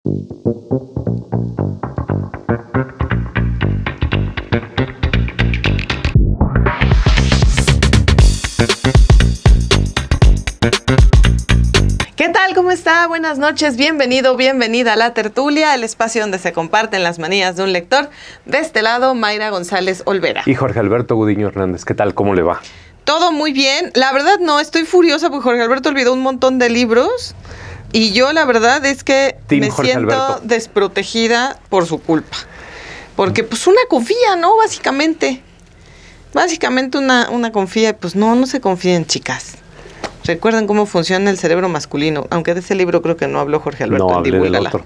¿Qué tal? ¿Cómo está? Buenas noches. Bienvenido, bienvenida a La Tertulia, el espacio donde se comparten las manías de un lector. De este lado, Mayra González Olvera. Y Jorge Alberto Gudiño Hernández. ¿Qué tal? ¿Cómo le va? Todo muy bien. La verdad no, estoy furiosa porque Jorge Alberto olvidó un montón de libros y yo la verdad es que me siento desprotegida por su culpa. Porque pues una confía, ¿no? Básicamente una confía, pues no se confíen, chicas. Recuerden cómo funciona el cerebro masculino, aunque de ese libro creo que no habló Jorge Alberto. No, hablé del otro.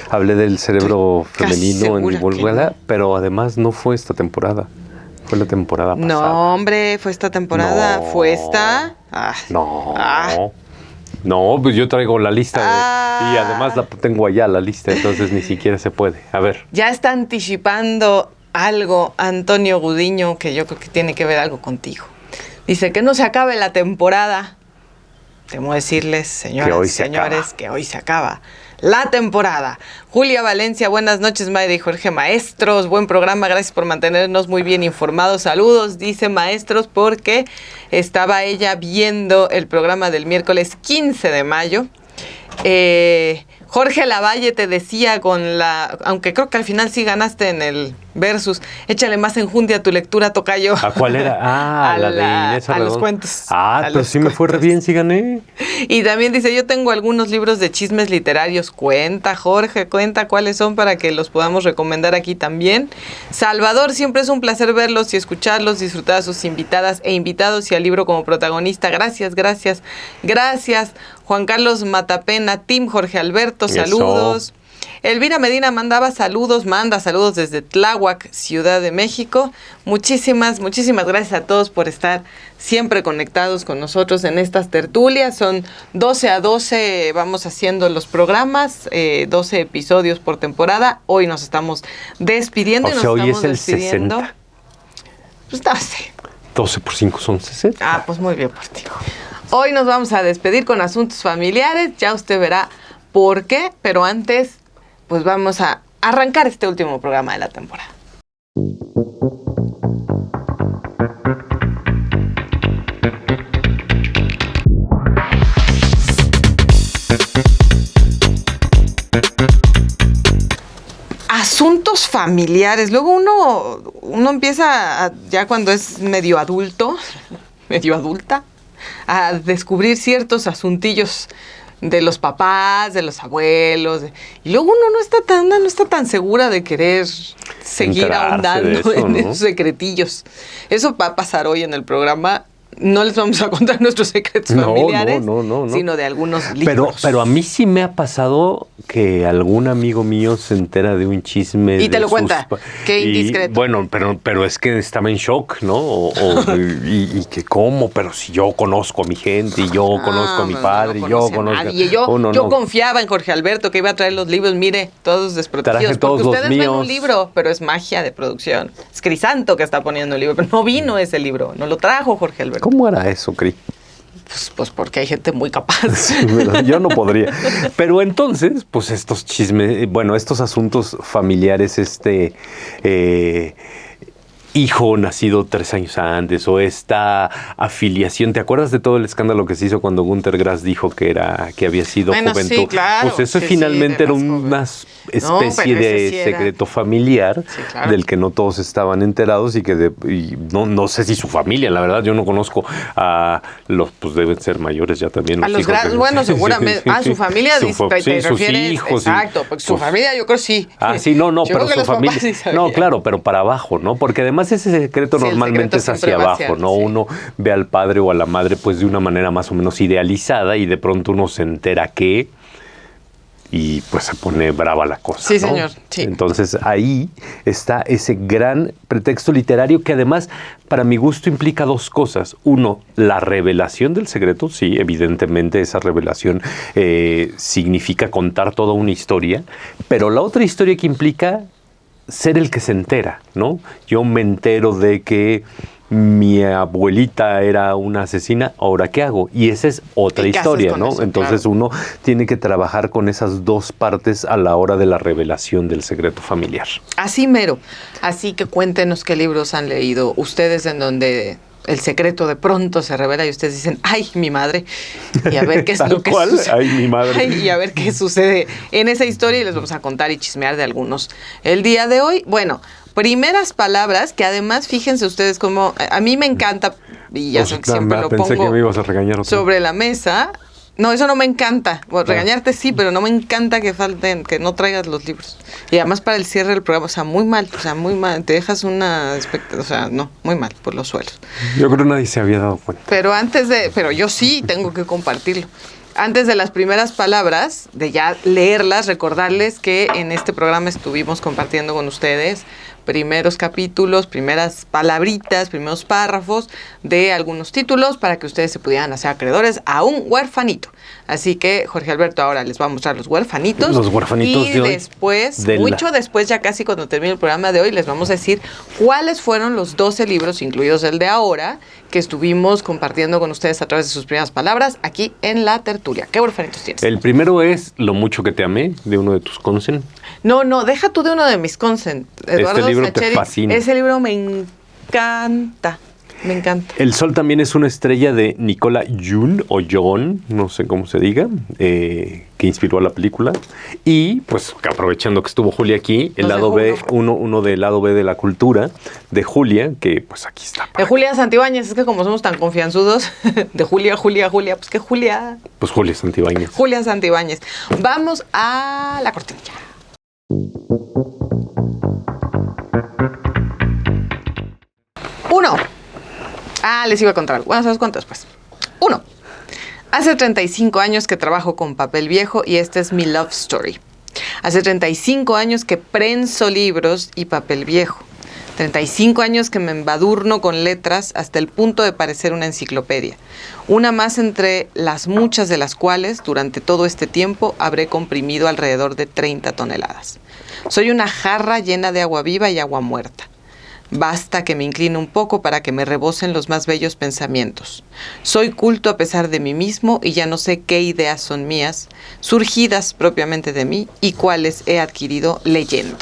Hablé del cerebro femenino en Divúlgala, pero además no fue esta temporada. Fue la temporada pasada. No, hombre, fue esta temporada. No. ¿Fue esta? No, pues yo traigo la lista y además la tengo allá la lista, entonces ni siquiera se puede. A ver. Ya está anticipando algo Antonio Gudiño que yo creo que tiene que ver algo contigo. Dice que no se acabe la temporada. Temo decirles, señoras y señores, que hoy se acaba la temporada. Julia Valencia, buenas noches, Mayra y Jorge. Maestros, buen programa, gracias por mantenernos muy bien informados. Saludos, dice Maestros, porque estaba ella viendo el programa del miércoles 15 de mayo. Jorge Lavalle te decía aunque creo que al final sí ganaste en el versus, échale más enjundia a tu lectura, tocayo. ¿A cuál era? La de Inés Arredondo. A los cuentos. Pero sí me fue re bien, sí gané. Y también dice, yo tengo algunos libros de chismes literarios. Cuenta, Jorge, cuenta cuáles son para que los podamos recomendar aquí también. Salvador, siempre es un placer verlos y escucharlos, disfrutar a sus invitadas e invitados y al libro como protagonista. Gracias. Juan Carlos Matapena, Team Jorge Alberto, saludos. Eso. Elvira Medina manda saludos desde Tláhuac, Ciudad de México. Muchísimas gracias a todos por estar siempre conectados con nosotros en estas tertulias. Son 12 a 12, vamos haciendo los programas, 12 episodios por temporada. Hoy nos estamos despidiendo. Hoy es el 60. Pues 12. 12 por 5 son 60. Pues muy bien por ti. Hoy nos vamos a despedir con asuntos familiares, ya usted verá por qué, pero antes, pues vamos a arrancar este último programa de la temporada. Asuntos familiares. Luego uno empieza, ya cuando es medio adulta, a descubrir ciertos asuntillos de los papás, de los abuelos. Y luego uno no está tan segura de querer seguir ahondando en esos secretillos. Eso va a pasar hoy en el programa. No les vamos a contar nuestros secretos familiares, sino de algunos libros. Pero a mí sí me ha pasado que algún amigo mío se entera de un chisme. Y te lo cuenta. Qué indiscreto. Bueno, pero es que estaba en shock, ¿no? Y que cómo, pero si yo conozco a mi gente, y yo conozco a mi padre, y yo conozco a nadie. Yo confiaba en Jorge Alberto que iba a traer los libros, mire, todos desprotegidos. Traje todos porque ustedes ven un libro, pero es magia de producción. Es Crisanto que está poniendo el libro, pero no vino ese libro, no lo trajo Jorge Alberto. ¿Cómo era eso, Cri? Pues porque hay gente muy capaz. Yo no podría. Pero entonces, pues estos chismes, estos asuntos familiares, hijo nacido 3 años antes, o esta afiliación. ¿Te acuerdas de todo el escándalo que se hizo cuando Günter Grass dijo que había sido Juventud? Sí, claro. Pues eso finalmente era una especie de secreto familiar, del que no todos estaban enterados y que no sé si su familia, la verdad, yo no conozco a los, pues deben ser mayores ya también. A los Grass, seguramente. Su familia, sus hijos. Exacto, porque su familia yo creo sí. Sí, pero su familia. No, claro, pero para abajo, ¿no? Porque además ese secreto normalmente es hacia abajo, ¿no? Sí. Uno ve al padre o a la madre pues de una manera más o menos idealizada y de pronto uno se entera y pues se pone brava la cosa, sí, ¿no? Señor. Sí. Entonces ahí está ese gran pretexto literario que además para mi gusto implica 2 cosas. Uno, la revelación del secreto. Sí, evidentemente esa revelación significa contar toda una historia, pero la otra historia que implica ser el que se entera, ¿no? Yo me entero de que mi abuelita era una asesina, ¿ahora qué hago? Y esa es otra historia, ¿no? Eso, entonces claro, uno tiene que trabajar con esas dos partes a la hora de la revelación del secreto familiar. Así mero. Así que cuéntenos qué libros han leído ustedes en donde el secreto de pronto se revela y ustedes dicen, ¡ay, mi madre! Y a ver qué es lo que sucede. ¡Ay, mi madre! Ay, y a ver qué sucede en esa historia y les vamos a contar y chismear de algunos. El día de hoy, bueno, primeras palabras que además, fíjense ustedes cómo, a mí me encanta, y ya sé que siempre lo pongo que me ibas a regañar sobre la mesa. No, eso no me encanta. Bueno, regañarte sí, pero no me encanta que falten, que no traigas los libros. Y además para el cierre del programa, o sea, muy mal. Te dejas una expectativa, o sea, no, muy mal por los suelos. Yo creo que nadie se había dado cuenta. Pero yo sí tengo que compartirlo. Antes de las primeras palabras, de ya leerlas, recordarles que en este programa estuvimos compartiendo con ustedes primeros capítulos, primeras palabritas, primeros párrafos de algunos títulos para que ustedes se pudieran hacer acreedores a un huerfanito. Así que Jorge Alberto ahora les va a mostrar los huerfanitos. Los huerfanitos y de hoy. Y después, después, ya casi cuando termine el programa de hoy, les vamos a decir cuáles fueron los 12 libros, incluidos el de ahora, que estuvimos compartiendo con ustedes a través de sus primeras palabras aquí en la tertulia. ¿Qué huerfanitos tienes? El primero es Lo mucho que te amé, de uno de tus consen. No, deja tú de uno de mis consen. Eduardo este libro Sacheri, te fascina. Ese libro me encanta. Me encanta. El sol también es una estrella de Nicola Jun o John, no sé cómo se diga, que inspiró a la película. Y pues aprovechando que estuvo Julia aquí, el lado B, uno del lado B de la cultura de Julia, que pues aquí está. De Julia Santibáñez, es que como somos tan confianzudos, de Julia, pues que Julia. Pues Julia Santibáñez. Julia Santibáñez. Vamos a la cortinilla. Uno. Les iba a contar algo. Bueno, ¿sabes cuánto después? 1. Hace 35 años que trabajo con papel viejo y esta es mi love story. Hace 35 años que prenso libros y papel viejo. 35 años que me embadurno con letras hasta el punto de parecer una enciclopedia. Una más entre las muchas de las cuales, durante todo este tiempo, habré comprimido alrededor de 30 toneladas. Soy una jarra llena de agua viva y agua muerta. Basta que me incline un poco para que me rebosen los más bellos pensamientos. Soy culto a pesar de mí mismo y ya no sé qué ideas son mías, surgidas propiamente de mí y cuáles he adquirido leyendo.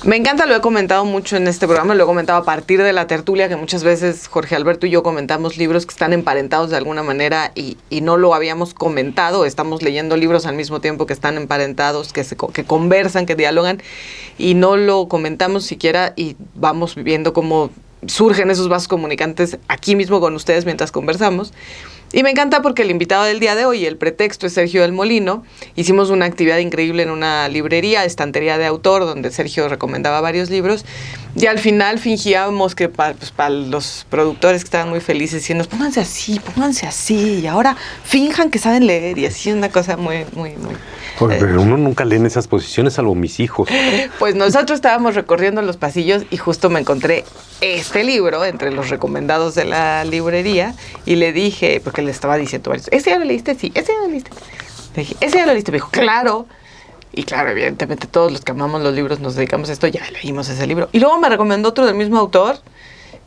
Me encanta, lo he comentado mucho en este programa, lo he comentado a partir de la tertulia, que muchas veces Jorge Alberto y yo comentamos libros que están emparentados de alguna manera y no lo habíamos comentado. Estamos leyendo libros al mismo tiempo que están emparentados, que conversan, que dialogan, y no lo comentamos siquiera y vamos viendo cómo surgen esos vasos comunicantes aquí mismo con ustedes mientras conversamos. Y me encanta porque el invitado del día de hoy, el pretexto es Sergio del Molino. Hicimos una actividad increíble en una librería, estantería de autor, donde Sergio recomendaba varios libros. Y al final fingíamos que para los productores que estaban muy felices, diciendo, pónganse así, y ahora finjan que saben leer, y así una cosa muy... Pero uno nunca lee en esas posiciones, salvo mis hijos. Pues nosotros estábamos recorriendo los pasillos y justo me encontré este libro entre los recomendados de la librería y le dije, porque le estaba diciendo varios, ¿ese ya lo leíste? Sí, ese ya lo leíste. Le dije, ¿ese ya lo leíste? Me dijo, claro. Y claro, evidentemente todos los que amamos los libros nos dedicamos a esto, ya leímos ese libro. Y luego me recomendó otro del mismo autor,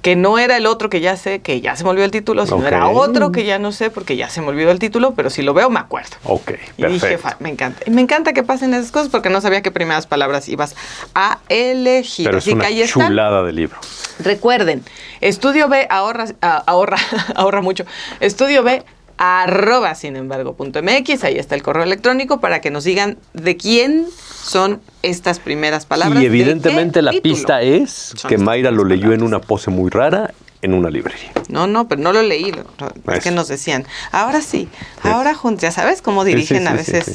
que no era el otro que ya sé, que ya se me olvidó el título, sino era otro que ya no sé porque ya se me olvidó el título, pero si lo veo me acuerdo. Ok, perfecto. Y dije, me encanta. Y me encanta que pasen esas cosas porque no sabía qué primeras palabras ibas a elegir. Pero es una chulada de libro. Recuerden, Estudio B ahorra mucho. Estudio B @sinembargo.mx, ahí está el correo electrónico para que nos digan de quién son estas primeras palabras. Y evidentemente la pista es que Mayra lo leyó en una pose muy rara en una librería. No, pero no lo leí, es que nos decían, ahora sí, ahora juntos, ya sabes cómo dirigen a veces, sí.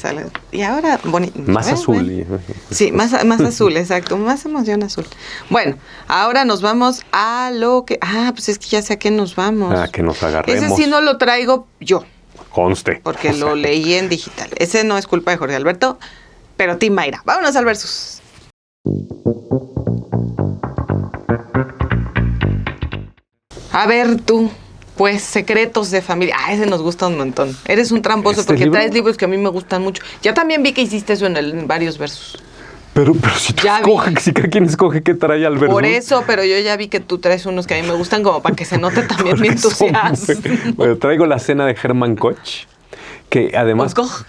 Y ahora más azul. Sí, más azul, exacto, más emoción azul. Bueno, ahora nos vamos a lo que, pues es que ya sé a qué nos vamos. A que nos agarremos. Ese sí no lo traigo yo. Conste. Porque lo leí en digital. Ese no es culpa de Jorge Alberto, pero Team Mayra. Vámonos al versus. A ver tú, pues, secretos de familia. Ese nos gusta un montón. Eres un tramposo porque traes libros que a mí me gustan mucho. Ya también vi que hiciste eso en varios versos. Pero si tú escoges, si cada quien escoge qué trae al versus. Por eso, pero yo ya vi que tú traes unos que a mí me gustan como para que se note también mi entusiasmo. Bueno, traigo la cena de Hermann Koch, que además... Koch.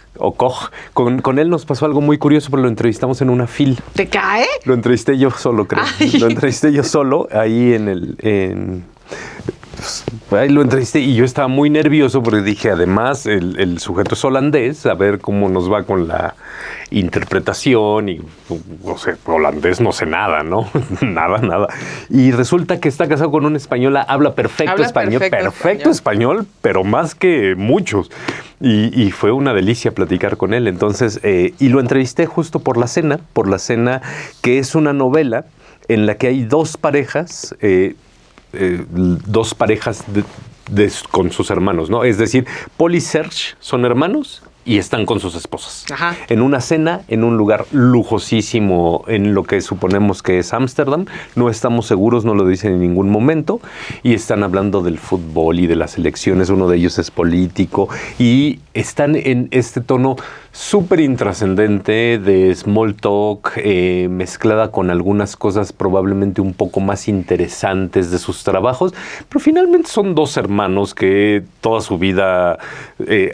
Con él nos pasó algo muy curioso, pero lo entrevistamos en una fila. ¿Te cae? Lo entrevisté yo solo, creo. Ay. Lo entrevisté yo solo, ahí ahí lo entrevisté y yo estaba muy nervioso porque dije, además, el sujeto es holandés, a ver cómo nos va con la interpretación y, no sé, holandés no sé nada, ¿no? nada. Y resulta que está casado con una española, habla perfecto español, pero más que muchos. Y fue una delicia platicar con él. Entonces, y lo entrevisté justo por La Cena, que es una novela en la que hay dos parejas, con sus hermanos, ¿no? Es decir, Paul y Serge son hermanos y están con sus esposas. Ajá. En una cena, en un lugar lujosísimo, en lo que suponemos que es Ámsterdam. No estamos seguros, no lo dicen en ningún momento. Y están hablando del fútbol y de las elecciones. Uno de ellos es político. Y están en este tono súper intrascendente de small talk, mezclada con algunas cosas probablemente un poco más interesantes de sus trabajos. Pero finalmente son dos hermanos que toda su vida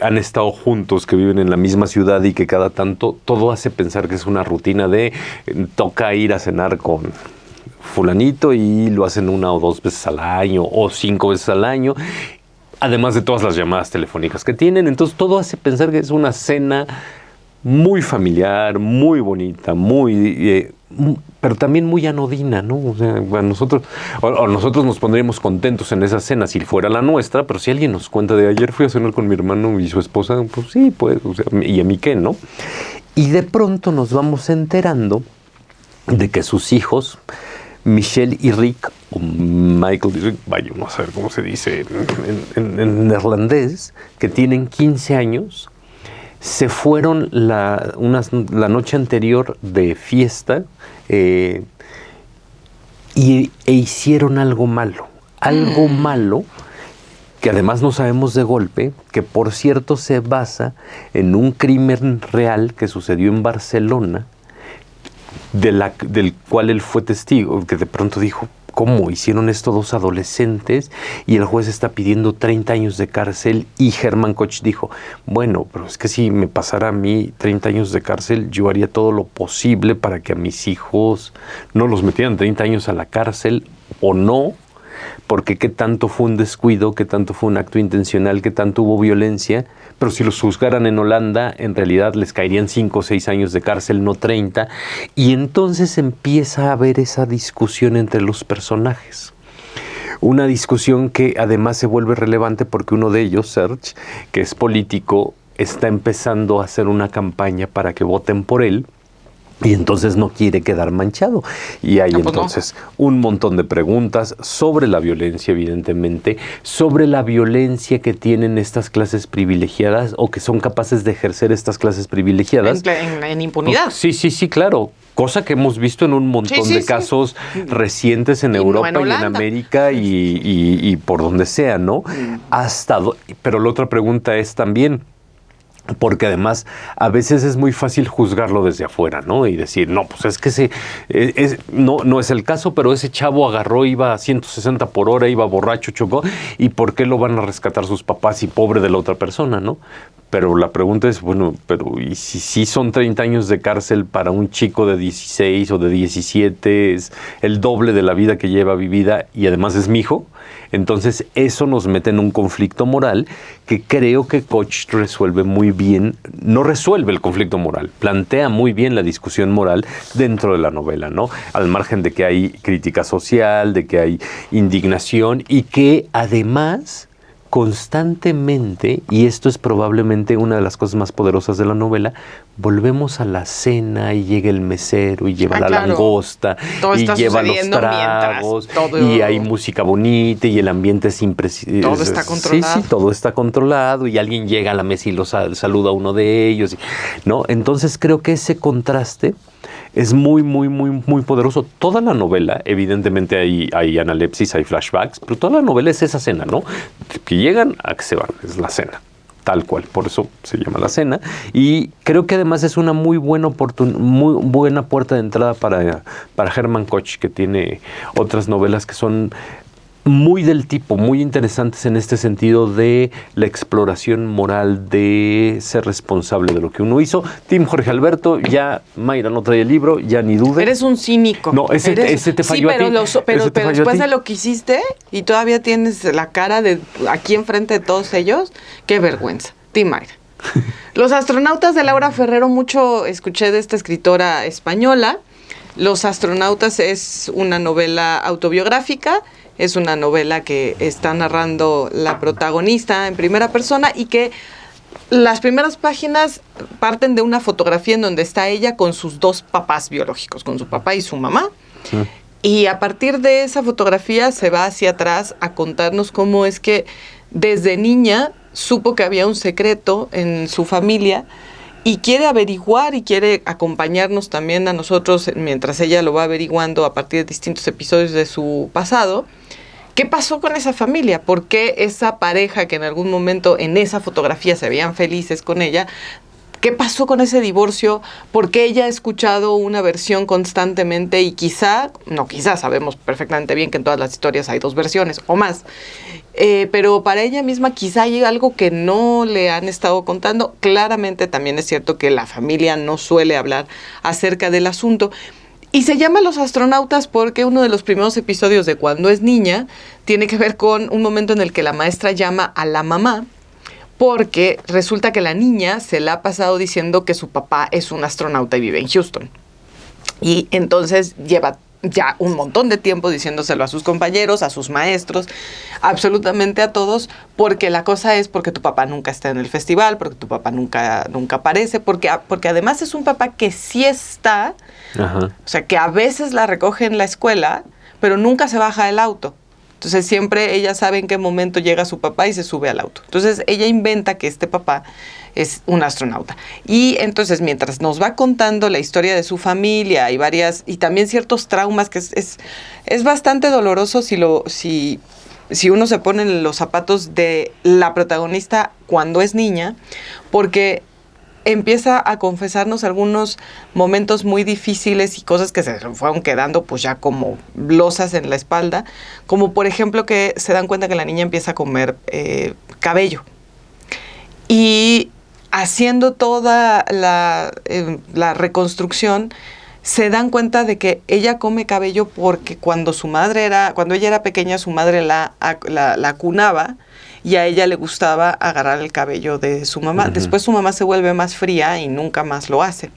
han estado juntos, que viven en la misma ciudad y que cada tanto todo hace pensar que es una rutina de toca ir a cenar con fulanito y lo hacen 1 o 2 veces al año o 5 veces al año. Además de todas las llamadas telefónicas que tienen. Entonces todo hace pensar que es una cena muy familiar, muy bonita, pero también muy anodina, ¿no? O sea, nosotros nos pondríamos contentos en esa cena si fuera la nuestra, pero si alguien nos cuenta de ayer fui a cenar con mi hermano y su esposa, pues sí, pues, o sea, ¿y a mí qué, no? Y de pronto nos vamos enterando de que sus hijos, Michelle y Rick, o Michael y Rick, vaya, vamos a ver cómo se dice en neerlandés, que tienen 15 años, se fueron la noche anterior de fiesta e hicieron algo malo. Algo malo que además no sabemos de golpe, que por cierto se basa en un crimen real que sucedió en Barcelona, del cual él fue testigo, que de pronto dijo, ¿cómo hicieron esto 2 adolescentes? Y el juez está pidiendo 30 años de cárcel y Hermann Koch dijo, bueno, pero es que si me pasara a mí 30 años de cárcel, yo haría todo lo posible para que a mis hijos no los metieran 30 años a la cárcel o no, porque qué tanto fue un descuido, qué tanto fue un acto intencional, qué tanto hubo violencia, pero si los juzgaran en Holanda, en realidad les caerían 5 o 6 años de cárcel, no 30, y entonces empieza a haber esa discusión entre los personajes. Una discusión que además se vuelve relevante porque uno de ellos, Serge, que es político, está empezando a hacer una campaña para que voten por él, y entonces no quiere quedar manchado. Y hay entonces un montón de preguntas sobre la violencia, evidentemente, sobre la violencia que tienen estas clases privilegiadas o que son capaces de ejercer estas clases privilegiadas. En impunidad. Sí, claro. Cosa que hemos visto en un montón de casos recientes en Europa y en América y por donde sea, ¿no? Pero la otra pregunta es también, porque además a veces es muy fácil juzgarlo desde afuera, ¿no? Y decir, no, pues es que no es el caso, pero ese chavo agarró, iba a 160 por hora, iba borracho, chocó, ¿y por qué lo van a rescatar sus papás y pobre de la otra persona, no? Pero la pregunta es, bueno, pero ¿y si son 30 años de cárcel para un chico de 16 o de 17, es el doble de la vida que lleva vivida y además es mi hijo? Entonces eso nos mete en un conflicto moral que creo que Koch resuelve muy bien, no resuelve el conflicto moral, plantea muy bien la discusión moral dentro de la novela, ¿no? Al margen de que hay crítica social, de que hay indignación y que además constantemente, y esto es probablemente una de las cosas más poderosas de la novela, volvemos a la cena y llega el mesero y lleva la langosta y lleva los tragos y hay música bonita y el ambiente es impresionante. Todo está controlado. Sí, todo está controlado y alguien llega a la mesa y los saluda a uno de ellos, ¿no? Entonces creo que ese contraste es muy, muy, muy, muy poderoso. Toda la novela, evidentemente hay analepsis, hay flashbacks, pero toda la novela es esa cena, ¿no? Que llegan a que se van, es la cena. tal cual, por eso se llama La Cena. Y creo que además es una muy buena puerta de entrada para Hermann Koch, que tiene otras novelas que son muy del tipo, muy interesantes en este sentido de la exploración moral, de ser responsable de lo que uno hizo. Team Jorge Alberto, ya Mayra no trae el libro, ya ni dude. Eres un cínico. No, ese te falló a ti. Pero después de lo que hiciste y todavía tienes la cara de aquí enfrente de todos ellos, qué vergüenza. Team Mayra. Los astronautas de Laura Ferrero, mucho escuché de esta escritora española. Los astronautas es una novela autobiográfica. Es una novela que está narrando la protagonista en primera persona y que las primeras páginas parten de una fotografía en donde está ella con sus dos papás biológicos, con su papá y su mamá. Sí. Y a partir de esa fotografía se va hacia atrás a contarnos cómo es que desde niña supo que había un secreto en su familia y quiere averiguar y quiere acompañarnos también a nosotros mientras ella lo va averiguando a partir de distintos episodios de su pasado. ¿Qué pasó con esa familia? ¿Por qué esa pareja que en algún momento en esa fotografía se veían felices con ella? ¿Qué pasó con ese divorcio? ¿Por qué ella ha escuchado una versión constantemente y quizá sabemos perfectamente bien que en todas las historias hay dos versiones o más? Pero para ella misma quizá hay algo que no le han estado contando. Claramente también es cierto que la familia no suele hablar acerca del asunto. Y se llama Los astronautas porque uno de los primeros episodios de Cuando es niña tiene que ver con un momento en el que la maestra llama a la mamá porque resulta que la niña se la ha pasado diciendo que su papá es un astronauta y vive en Houston. Y entonces lleva ya un montón de tiempo diciéndoselo a sus compañeros, a sus maestros, absolutamente a todos, porque la cosa es porque tu papá nunca está en el festival, porque tu papá nunca aparece, porque además es un papá que sí está, ajá, o sea, que a veces la recoge en la escuela, pero nunca se baja del auto. Entonces siempre ella sabe en qué momento llega su papá y se sube al auto. Entonces ella inventa que este papá es un astronauta. Y entonces mientras nos va contando la historia de su familia y también ciertos traumas, que es bastante doloroso si uno se pone en los zapatos de la protagonista cuando es niña, porque empieza a confesarnos algunos momentos muy difíciles y cosas que se fueron quedando pues ya como losas en la espalda, como por ejemplo que se dan cuenta que la niña empieza a comer cabello. Y haciendo toda la reconstrucción, se dan cuenta de que ella come cabello porque cuando ella era pequeña, su madre la acunaba y a ella le gustaba agarrar el cabello de su mamá. Uh-huh. Después su mamá se vuelve más fría y nunca más lo hace.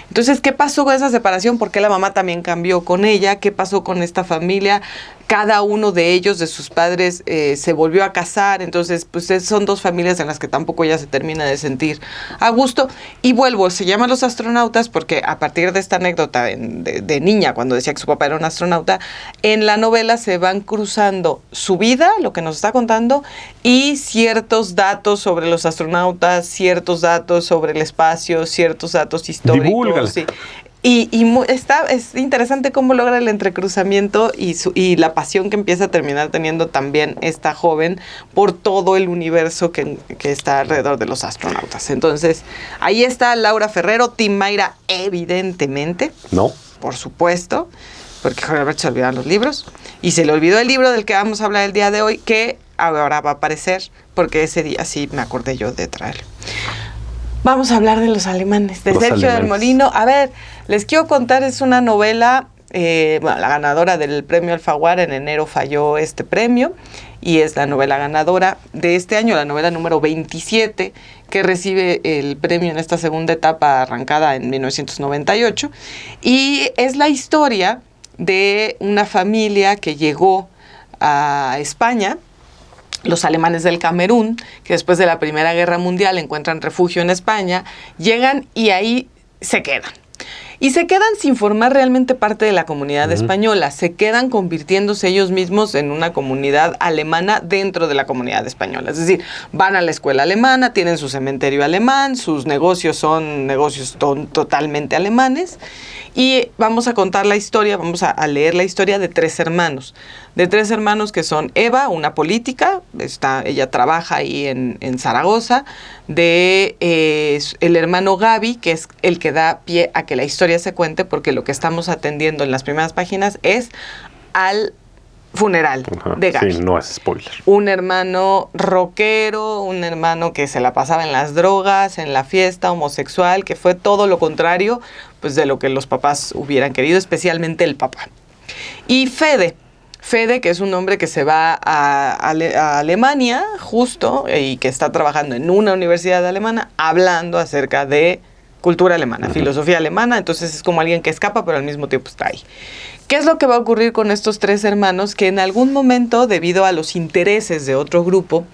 Entonces, ¿qué pasó con esa separación? ¿Por qué la mamá también cambió con ella? ¿Qué pasó con esta familia? Cada uno de ellos, de sus padres, se volvió a casar. Entonces, pues son dos familias en las que tampoco ella se termina de sentir a gusto. Y se llama Los astronautas porque a partir de esta anécdota de niña, cuando decía que su papá era un astronauta, en la novela se van cruzando su vida, lo que nos está contando, y ciertos datos sobre los astronautas, ciertos datos sobre el espacio, ciertos datos históricos. Divúlgalo. Sí. Es interesante cómo logra el entrecruzamiento y la pasión que empieza a terminar teniendo también esta joven por todo el universo que está alrededor de los astronautas. Entonces, ahí está Laura Ferrero, Team Mayra, evidentemente. No. Por supuesto, porque Jorge Alberto se olvidaron los libros. Y se le olvidó el libro del que vamos a hablar el día de hoy, que ahora va a aparecer, porque ese día sí me acordé yo de traerlo. Vamos a hablar de Los alemanes, de Sergio del Molino. A ver, les quiero contar, es una novela, la ganadora del premio Alfaguara en enero falló este premio, y es la novela ganadora de este año, la novela número 27, que recibe el premio en esta segunda etapa arrancada en 1998, y es la historia de una familia que llegó a España, los alemanes del Camerún, que después de la Primera Guerra Mundial encuentran refugio en España, llegan y ahí se quedan. y se quedan sin formar realmente parte de la comunidad española, se quedan convirtiéndose ellos mismos en una comunidad alemana dentro de la comunidad española. Es decir, van a la escuela alemana, tienen su cementerio alemán, sus negocios son negocios totalmente alemanes, y vamos a contar la historia, vamos a leer la historia de tres hermanos que son Eva, una política, ella trabaja ahí en Zaragoza, el hermano Gaby, que es el que da pie a que la historia se cuente, porque lo que estamos atendiendo en las primeras páginas es al funeral de Gaby. Sí, no es spoiler. Un hermano rockero, un hermano que se la pasaba en las drogas, en la fiesta, homosexual, que fue todo lo contrario pues de lo que los papás hubieran querido, especialmente el papá. Y Fede, que es un hombre que se va a Alemania justo y que está trabajando en una universidad alemana hablando acerca de cultura alemana, filosofía alemana, entonces es como alguien que escapa pero al mismo tiempo está ahí. ¿Qué es lo que va a ocurrir con estos tres hermanos? Que en algún momento, debido a los intereses de otro grupo,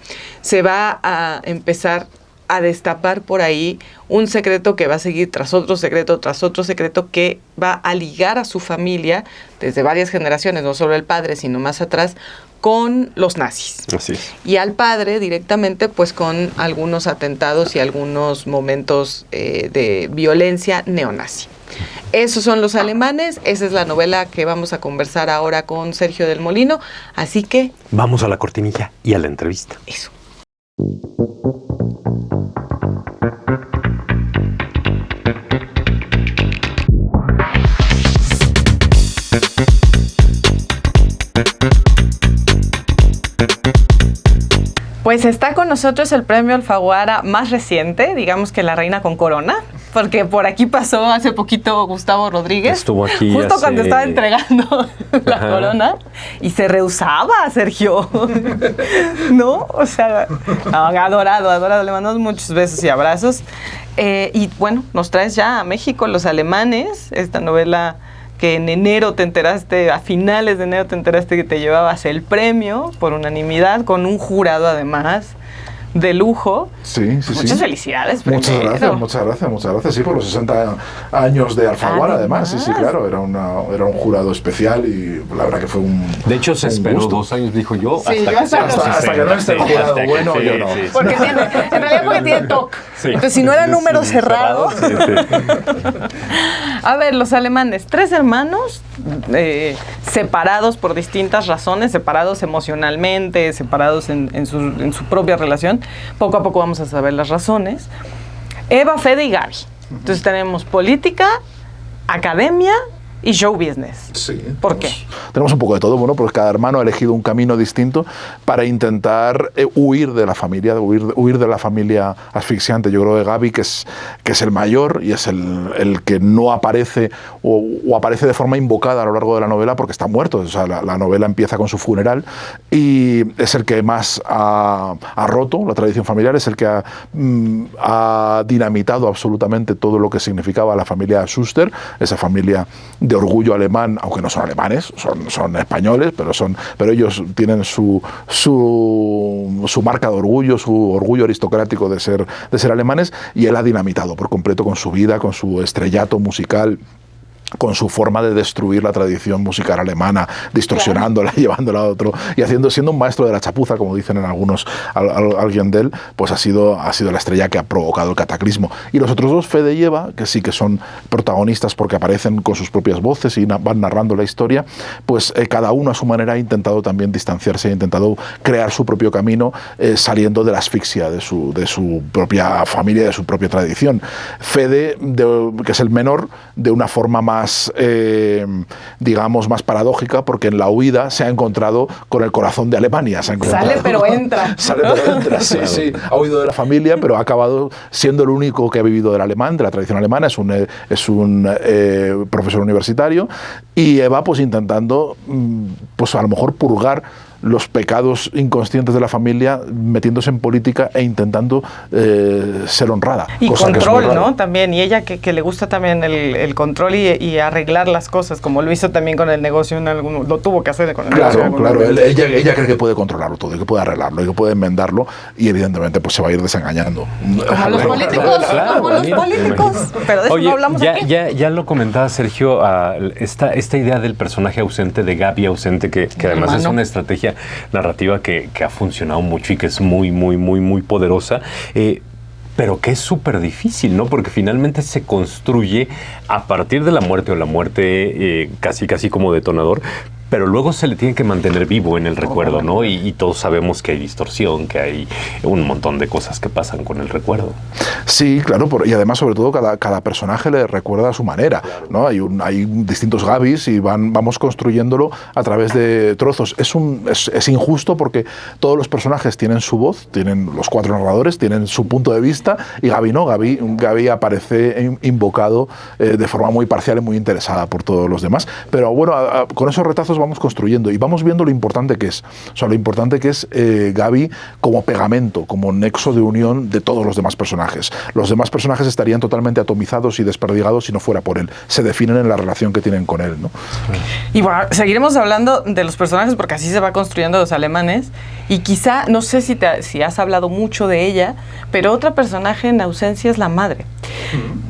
se va a empezar a destapar por ahí un secreto que va a seguir tras otro secreto, que va a ligar a su familia desde varias generaciones, no solo el padre, sino más atrás, con los nazis. Así es. Y al padre directamente, pues con algunos atentados y algunos momentos de violencia neonazi. Esos son los alemanes, esa es la novela que vamos a conversar ahora con Sergio del Molino, así que... Vamos a la cortinilla y a la entrevista. Eso. Pues está con nosotros el premio Alfaguara más reciente, digamos que la reina con corona, porque por aquí pasó hace poquito Gustavo Rodríguez. Estuvo aquí justo cuando estaba entregando la corona y se rehusaba, Sergio. ¿No? O sea, adorado, le mandamos muchos besos y abrazos. Y bueno, nos traes ya a México Los Alemanes, esta novela que en enero te enteraste, a finales de enero te enteraste que te llevabas el premio por unanimidad, con un jurado además de lujo. Sí. Muchas felicidades. Muchas gracias. Sí, por los 60 años de Alfaguara, además. Sí, claro, era un jurado especial y la verdad que fue un... De hecho, se esperó gusto. 2 años, dijo yo, sí, hasta que no esté el jurado bueno, yo no. Porque en realidad tiene TOC. Sí. Entonces, si no era número cerrado... Sí. A ver, los alemanes, 3 hermanos separados por distintas razones, separados emocionalmente, separados en su propia relación. Poco a poco vamos a saber las razones. Eva, Fede y Gaby. Entonces tenemos política, academia y show business. Sí. ¿Por qué? Tenemos un poco de todo, bueno, porque cada hermano ha elegido un camino distinto para intentar huir de la familia, huir de la familia asfixiante. Yo creo que Gaby, que es el mayor y es el que no aparece o aparece de forma invocada a lo largo de la novela porque está muerto. O sea, la novela empieza con su funeral y es el que más ha roto la tradición familiar, es el que ha dinamitado absolutamente todo lo que significaba la familia Schuster, esa familia de orgullo alemán, aunque no son alemanes, son españoles, pero ellos tienen su marca de orgullo, su orgullo aristocrático de ser alemanes, y él ha dinamitado por completo con su vida, con su estrellato musical, con su forma de destruir la tradición musical alemana, distorsionándola, claro, llevándola a otro, y siendo un maestro de la chapuza, como dicen en alguien de él, pues ha sido la estrella que ha provocado el cataclismo. Y los otros dos, Fede y Eva, que sí que son protagonistas porque aparecen con sus propias voces y van narrando la historia, pues cada uno a su manera ha intentado también distanciarse, ha intentado crear su propio camino, saliendo de la asfixia de su propia familia, de su propia tradición. Fede, que es el menor, de una forma más digamos, más paradójica, porque en la huida se ha encontrado con el corazón de Alemania. Sale pero entra. Sí. Ha huido de la familia, pero ha acabado siendo el único que ha vivido del alemán, de la tradición alemana. Es un profesor universitario. Y Eva, pues intentando, pues a lo mejor purgar los pecados inconscientes de la familia, metiéndose en política e intentando ser honrada. Y control, ¿no? También, y ella que le gusta también el control y arreglar las cosas, como lo hizo también con el negocio, lo tuvo que hacer con el negocio. Claro, ella cree que puede controlarlo todo, y que puede arreglarlo, y que puede enmendarlo, y evidentemente pues se va a ir desengañando. Como los políticos, como los políticos. Pero de eso no hablamos aquí. Ya lo comentaba Sergio, esta idea del personaje ausente, de Gaby ausente, que además es una estrategia narrativa que ha funcionado mucho y que es muy, muy, muy, muy poderosa, pero que es súper difícil, ¿no? Porque finalmente se construye a partir de la muerte, o la muerte casi como detonador, pero luego se le tiene que mantener vivo en el recuerdo, ¿no? Y todos sabemos que hay distorsión, que hay un montón de cosas que pasan con el recuerdo. Sí, claro, y además, sobre todo, cada personaje le recuerda a su manera, ¿no? Hay distintos Gabys y vamos construyéndolo a través de trozos. Es injusto porque todos los personajes tienen su voz, tienen los 4 narradores, tienen su punto de vista, y Gaby no. Gaby aparece invocado de forma muy parcial y muy interesada por todos los demás. Pero bueno, con esos retazos vamos construyendo y vamos viendo lo importante que es. O sea, lo importante que es Gaby como pegamento, como nexo de unión de todos los demás personajes. Los demás personajes estarían totalmente atomizados y desperdigados si no fuera por él. Se definen en la relación que tienen con él, ¿no? Y bueno, seguiremos hablando de los personajes porque así se va construyendo Los Alemanes. Y quizá, no sé si has hablado mucho de ella, pero otra personaje en ausencia es la madre.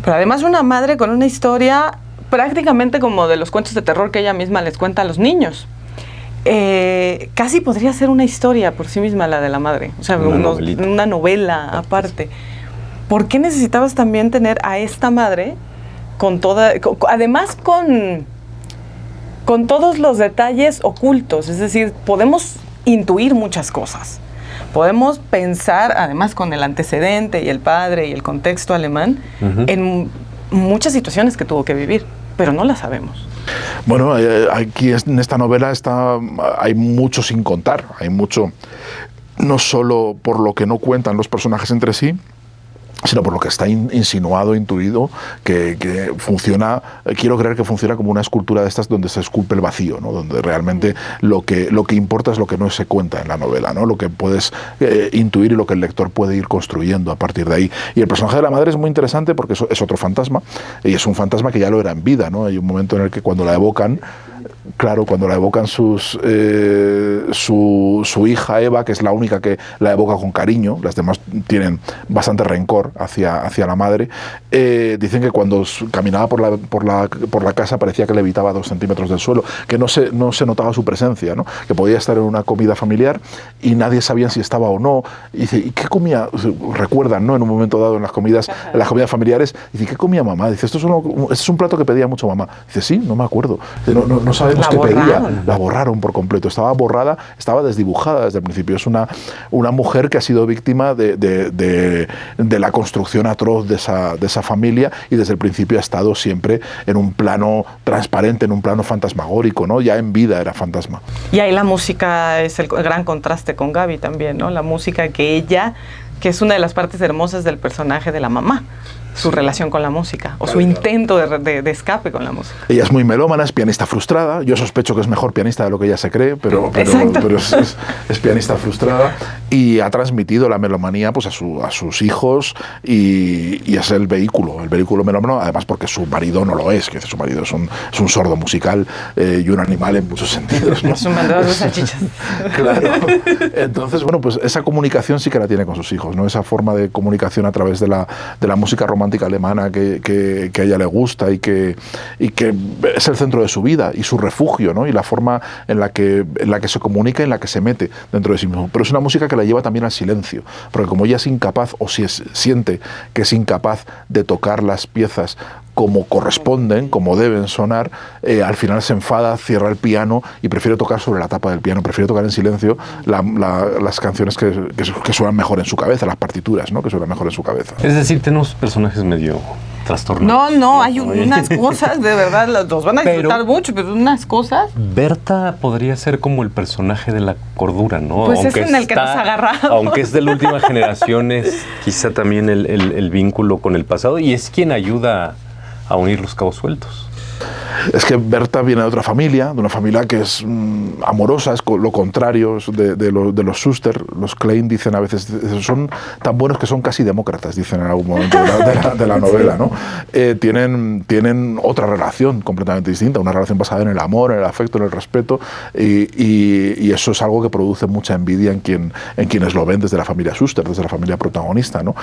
Pero además una madre con una historia prácticamente como de los cuentos de terror que ella misma les cuenta a los niños. Casi podría ser una historia por sí misma la de la madre, o sea, una novela aparte. ¿Por qué necesitabas también tener a esta madre además con todos los detalles ocultos? Es decir, podemos intuir muchas cosas. Podemos pensar, además con el antecedente y el padre y el contexto alemán, en muchas situaciones que tuvo que vivir, pero no las sabemos. Bueno, aquí en esta novela hay mucho sin contar, hay mucho, no solo por lo que no cuentan los personajes entre sí, sino por lo que está insinuado, intuido, que funciona, quiero creer que funciona como una escultura de estas donde se esculpe el vacío, ¿no? Donde realmente lo que importa es lo que no se cuenta en la novela, ¿no? Lo que puedes intuir y lo que el lector puede ir construyendo a partir de ahí. Y el personaje de la madre es muy interesante porque es otro fantasma, y es un fantasma que ya lo era en vida, ¿no? Hay un momento en el que cuando la evocan, su hija Eva, que es la única que la evoca con cariño, las demás tienen bastante rencor hacia la madre, dicen que cuando caminaba por la casa parecía que levitaba 2 centímetros del suelo, que no se notaba su presencia, ¿no? Que podía estar en una comida familiar y nadie sabía si estaba o no. Y dice, ¿y qué comía? Recuerdan, ¿no? En un momento dado en las comidas familiares, dice, ¿qué comía mamá? Dice, este es un plato que pedía mucho mamá. Dice, sí, no me acuerdo. Dice, no sabemos qué pedía. La borraron por completo. Estaba borrada, estaba desdibujada desde el principio. Es una mujer que ha sido víctima de la construcción atroz de esa familia, y desde el principio ha estado siempre en un plano transparente, en un plano fantasmagórico, ¿no? Ya en vida era fantasma. Y ahí la música es el gran contraste con Gaby también, ¿no? La música que es una de las partes hermosas del personaje de la mamá, su relación con la música, o su intento de escape con la música. Ella es muy melómana, es pianista frustrada. Yo sospecho que es mejor pianista de lo que ella se cree, pero es pianista frustrada, y ha transmitido la melomanía pues a sus hijos, y es el vehículo melómano, además porque su marido no lo es, que su marido es un sordo musical y un animal en muchos sentidos, ¿no? Es un vendedor de salchichas. Claro. Entonces, bueno, pues esa comunicación sí que la tiene con sus hijos, ¿no? Esa forma de comunicación a través de la música romántica alemana que a ella le gusta y que es el centro de su vida y su refugio, ¿no? Y la forma en la que se comunica, en la que se mete dentro de sí mismo. Pero es una música que la lleva también al silencio, porque como ella es incapaz, o siente que es incapaz de tocar las piezas como corresponden, como deben sonar, al final se enfada, cierra el piano y prefiere tocar sobre la tapa del piano, prefiere tocar en silencio las canciones que suenan mejor en su cabeza, las partituras, ¿no? Que suenan mejor en su cabeza. Es decir, tenemos personajes medio trastornados. No, hay unas cosas, de verdad, los van a disfrutar mucho, pero unas cosas. Berta podría ser como el personaje de la cordura, ¿no? Pues aunque es en el que nos agarramos. Aunque es de la última generación, es quizá también el vínculo con el pasado, y es quien ayuda a unir los cabos sueltos. Es que Berta viene de otra familia, de una familia que es amorosa, es lo contrario de los Schuster. Los Klein dicen a veces, son tan buenos que son casi demócratas, dicen en algún momento de la novela, ¿no? Tienen otra relación completamente distinta, una relación basada en el amor, en el afecto, en el respeto, y eso es algo que produce mucha envidia en quienes lo ven desde la familia Schuster, desde la familia protagonista, ¿no?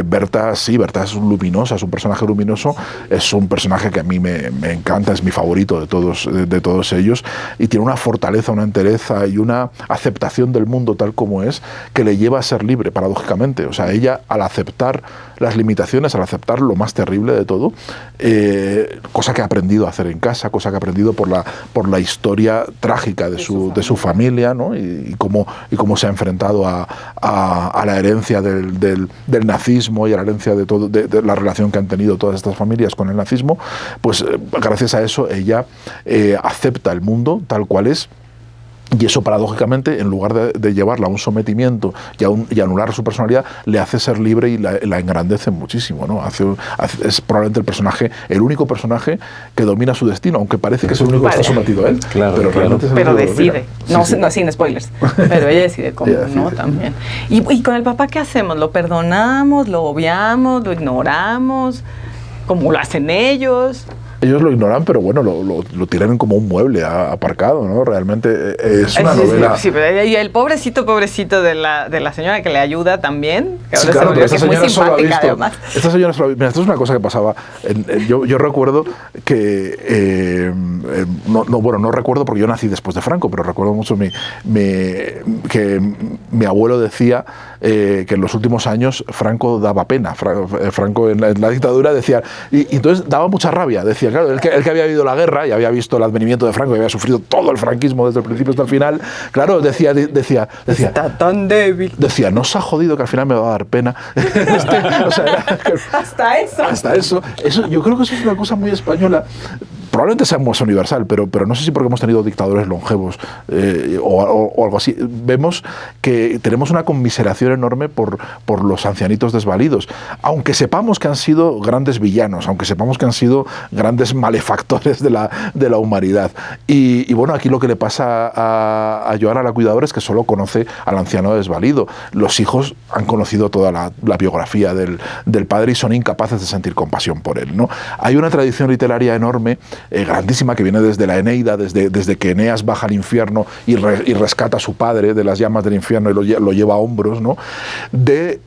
Berta es luminosa, es un personaje luminoso, es un personaje que a mí me encanta, es mi favorito de todos ellos, y tiene una fortaleza, una entereza y una aceptación del mundo tal como es, que le lleva a ser libre, paradójicamente. O sea, ella, al aceptar las limitaciones, al aceptar lo más terrible de todo, cosa que ha aprendido a hacer en casa, cosa que ha aprendido por la historia trágica de su familia, ¿no? y cómo se ha enfrentado a la herencia del nazismo y a la herencia de la relación que han tenido todas estas familias con el nazismo. Pues gracias a eso ella acepta el mundo tal cual es. Y eso, paradójicamente, en lugar de llevarla a un sometimiento y anular su personalidad, le hace ser libre y la engrandece muchísimo, ¿no? Es probablemente el único personaje que domina su destino, aunque parece que es el único que está sometido a él. Claro, pero realmente pero decide. No, sin spoilers. Pero ella decide cómo, ¿no? También. ¿Y con el papá qué hacemos? ¿Lo perdonamos? ¿Lo obviamos? ¿Lo ignoramos? ¿Cómo lo hacen ellos? Ellos lo ignoran, pero bueno, lo tiran como un mueble aparcado, ¿no? Realmente es una novela... Sí, pero y el pobrecito de la señora que le ayuda también, que sí, claro, pero esta señora solo ha visto... Además. Esta señora solo ha visto... Mira, esto es una cosa que pasaba... Yo recuerdo que... no recuerdo porque yo nací después de Franco, pero recuerdo mucho que mi abuelo decía que en los últimos años Franco daba pena. Franco en la dictadura decía... Y entonces daba mucha rabia, decía, claro, él que había vivido la guerra y había visto el advenimiento de Franco y había sufrido todo el franquismo desde el principio hasta el final, claro, decía está tan débil. Decía, no se ha jodido que al final me va a dar pena. O sea, hasta eso. Yo creo que eso es una cosa muy española. Probablemente sea más universal, pero no sé si porque hemos tenido dictadores longevos o algo así. Vemos que tenemos una conmiseración enorme por los ancianitos desvalidos, aunque sepamos que han sido grandes villanos, aunque sepamos que han sido grandes malefactores de la humanidad. Y bueno, aquí lo que le pasa a Joana, la cuidadora, es que solo conoce al anciano desvalido. Los hijos han conocido toda la biografía del padre y son incapaces de sentir compasión por él, ¿no? Hay una tradición literaria enorme, grandísima, que viene desde la Eneida, desde que Eneas baja al infierno y rescata a su padre de las llamas del infierno y lo lleva a hombros, ¿no? De